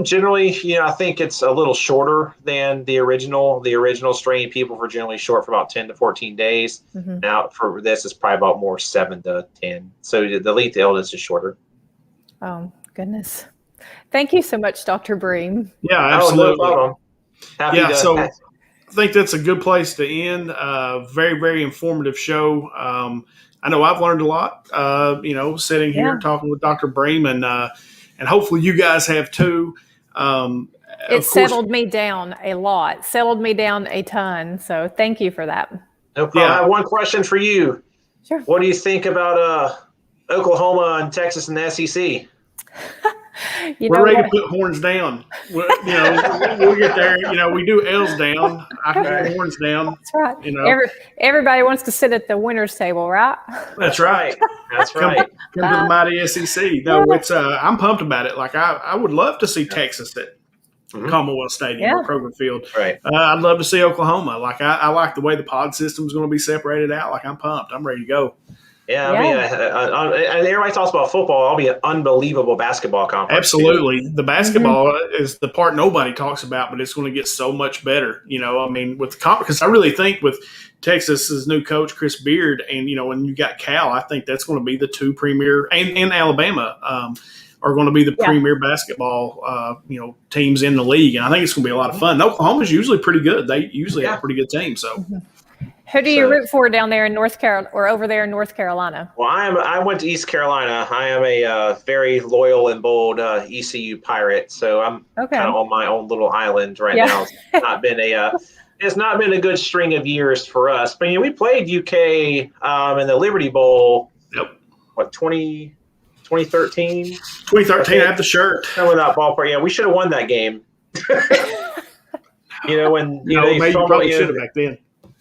Speaker 3: Generally, I think it's a little shorter than the original strain. People were generally short for about 10 to 14 days. Now for this, it's probably about more 7 to 10. So the length of illness is shorter.
Speaker 2: Oh, goodness. Thank you so much, Dr. Bream.
Speaker 1: Yeah, absolutely.
Speaker 3: No problem.
Speaker 1: So I think that's a good place to end. Very, very informative show. I know I've learned a lot, sitting here talking with Dr. Bream, and hopefully you guys have too.
Speaker 2: It settled me down a lot, settled me down a ton. So thank you for that.
Speaker 3: No problem. I have one question for you.
Speaker 2: Sure.
Speaker 3: What do you think about Oklahoma and Texas and the SEC?
Speaker 1: We're ready to put horns down. We'll get there. We do L's down. I can put horns down.
Speaker 2: That's right. Everybody wants to sit at the winner's table, right?
Speaker 1: That's right.
Speaker 3: That's right.
Speaker 1: Come to the mighty SEC. No, it's I'm pumped about it. Like I would love to see Texas at Commonwealth Stadium or Kroger Field.
Speaker 3: Right.
Speaker 1: I'd love to see Oklahoma. Like I like the way the pod system is going to be separated out. Like I'm pumped. I'm ready to go.
Speaker 3: Yeah, and everybody talks about football. I'll be an unbelievable basketball conference.
Speaker 1: Absolutely. The basketball is the part nobody talks about, but it's going to get so much better. I mean, with the conference, I really think with Texas's new coach, Chris Beard, and, when you got Cal, I think that's going to be the two premier, and Alabama are going to be the premier basketball, teams in the league. And I think it's going to be a lot of fun. Oklahoma's usually pretty good. They usually have a pretty good team. So.
Speaker 2: Who do you root for down there in North Carolina or over there in North Carolina?
Speaker 3: Well, I went to East Carolina. I am a very loyal and bold ECU Pirate, so I'm kind of on my own little island right now. It's not been a good string of years for us. But we played UK in the Liberty Bowl.
Speaker 1: Yep.
Speaker 3: What 2013?
Speaker 1: 2013. I have the shirt.
Speaker 3: With that ballpark. Yeah, we should have won that game. When
Speaker 1: they probably should have back then.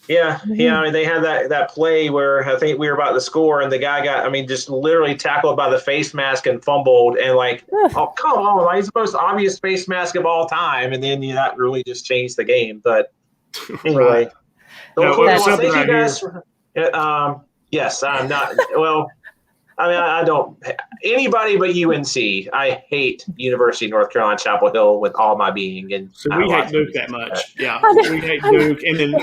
Speaker 3: Yeah, I mean, they had that play where I think we were about to score, and the guy got, just literally tackled by the face mask and fumbled, and oh, come on, he's the most obvious face mask of all time, and then that really just changed the game. But anyway, thank you guys. Yes, I'm not. Well, I don't. Anybody but UNC. I hate University of North Carolina Chapel Hill with all my being. And
Speaker 1: so we hate Duke that much. Yeah, we hate Duke. And then,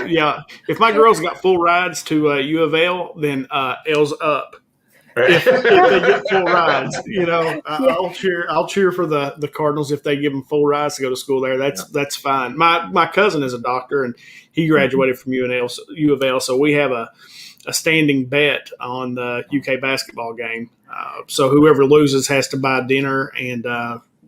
Speaker 1: if my girls got full rides to U of L, then L's up. If they get full rides, I'll cheer for the Cardinals if they give them full rides to go to school there. That's fine. My cousin is a doctor, and he graduated from U of L, so we have a standing bet on the UK basketball game. So whoever loses has to buy dinner and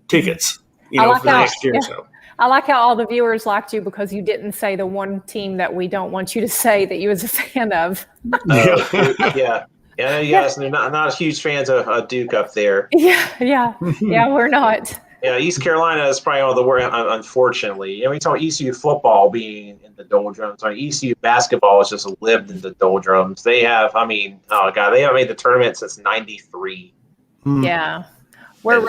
Speaker 1: tickets, for next year. Yeah. So
Speaker 2: I like how all the viewers liked you because you didn't say the one team that we don't want you to say that you was a fan of.
Speaker 3: Yeah. You guys are not huge fans of Duke up there.
Speaker 2: Yeah, we're not.
Speaker 3: Yeah, East Carolina is probably all the worst, unfortunately. We talk ECU football being in the doldrums. ECU basketball has just lived in the doldrums. They have, they haven't made the tournament since '93.
Speaker 2: Yeah, we're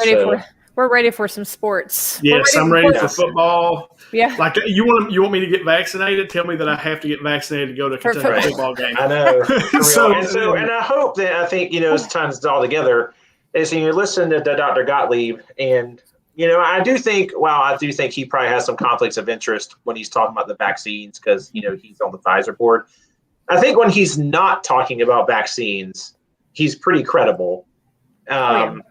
Speaker 2: ready for some sports.
Speaker 1: Yes, I'm ready for football.
Speaker 2: Yeah,
Speaker 1: like you want me to get vaccinated? Tell me that I have to get vaccinated to go to Kentucky football game.
Speaker 3: I know. And I hope that as time's all together, is you listen to Dr. Gottlieb and. I do think he probably has some conflicts of interest when he's talking about the vaccines because, he's on the Pfizer board. I think when he's not talking about vaccines, he's pretty credible. And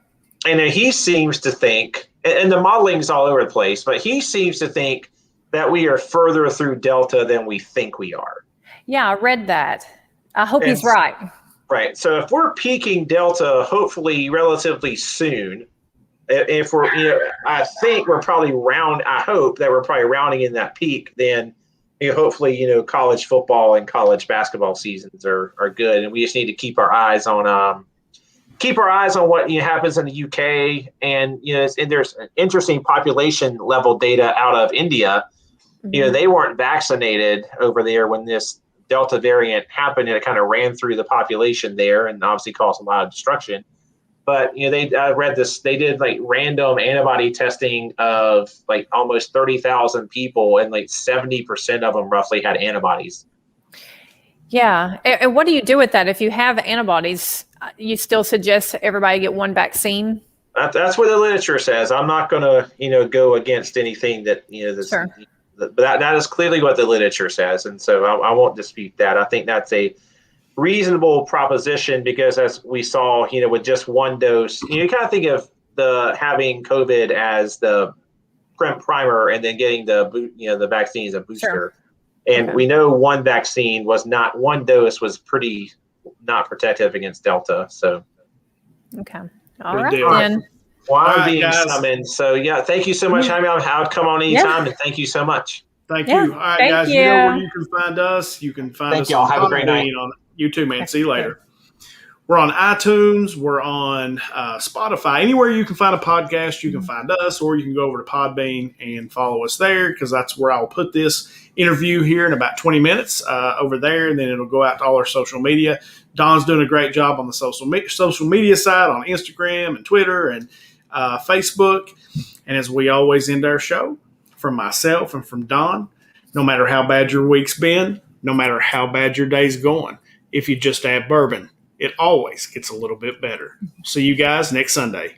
Speaker 3: he seems to think, and the modeling's all over the place, but he seems to think that we are further through Delta than we think we are.
Speaker 2: Yeah, I read that. I hope he's right.
Speaker 3: Right. So if we're peaking Delta, hopefully relatively soon, if we're, I think we're probably I hope that we're probably rounding in that peak, then hopefully, college football and college basketball seasons are good. And we just need to keep our eyes on what happens in the UK. And, and there's interesting population level data out of India. Mm-hmm. They weren't vaccinated over there when this Delta variant happened, and it kind of ran through the population there and obviously caused a lot of destruction. But I read this. They did random antibody testing of almost 30,000 people, and 70% of them roughly had antibodies.
Speaker 2: Yeah, and what do you do with that? If you have antibodies, you still suggest everybody get one vaccine?
Speaker 3: That's what the literature says. I'm not going to go against anything that
Speaker 2: Sure.
Speaker 3: But that is clearly what the literature says, and so I won't dispute that. I think that's a reasonable proposition because, as we saw, with just one dose, you kind of think of having COVID as the primer and then getting the vaccine as a booster.
Speaker 2: Sure.
Speaker 3: And we know one dose was pretty not protective against Delta. So,
Speaker 2: okay, all right then.
Speaker 3: Well, I'm being summoned. So thank you so much, Jaime. I'll come on anytime, and thank you so much.
Speaker 1: Thank you. All right, guys. You know where you can find us. You can find us.
Speaker 3: Y'all. Have a great night.
Speaker 1: On you too, man. See you later. We're on iTunes. We're on Spotify. Anywhere you can find a podcast, you can find us, or you can go over to Podbean and follow us there because that's where I'll put this interview here in about 20 minutes over there, and then it'll go out to all our social media. Don's doing a great job on the social media side on Instagram and Twitter and Facebook. And as we always end our show, from myself and from Don, no matter how bad your week's been, no matter how bad your day's going, if you just add bourbon, it always gets a little bit better. See you guys next Sunday.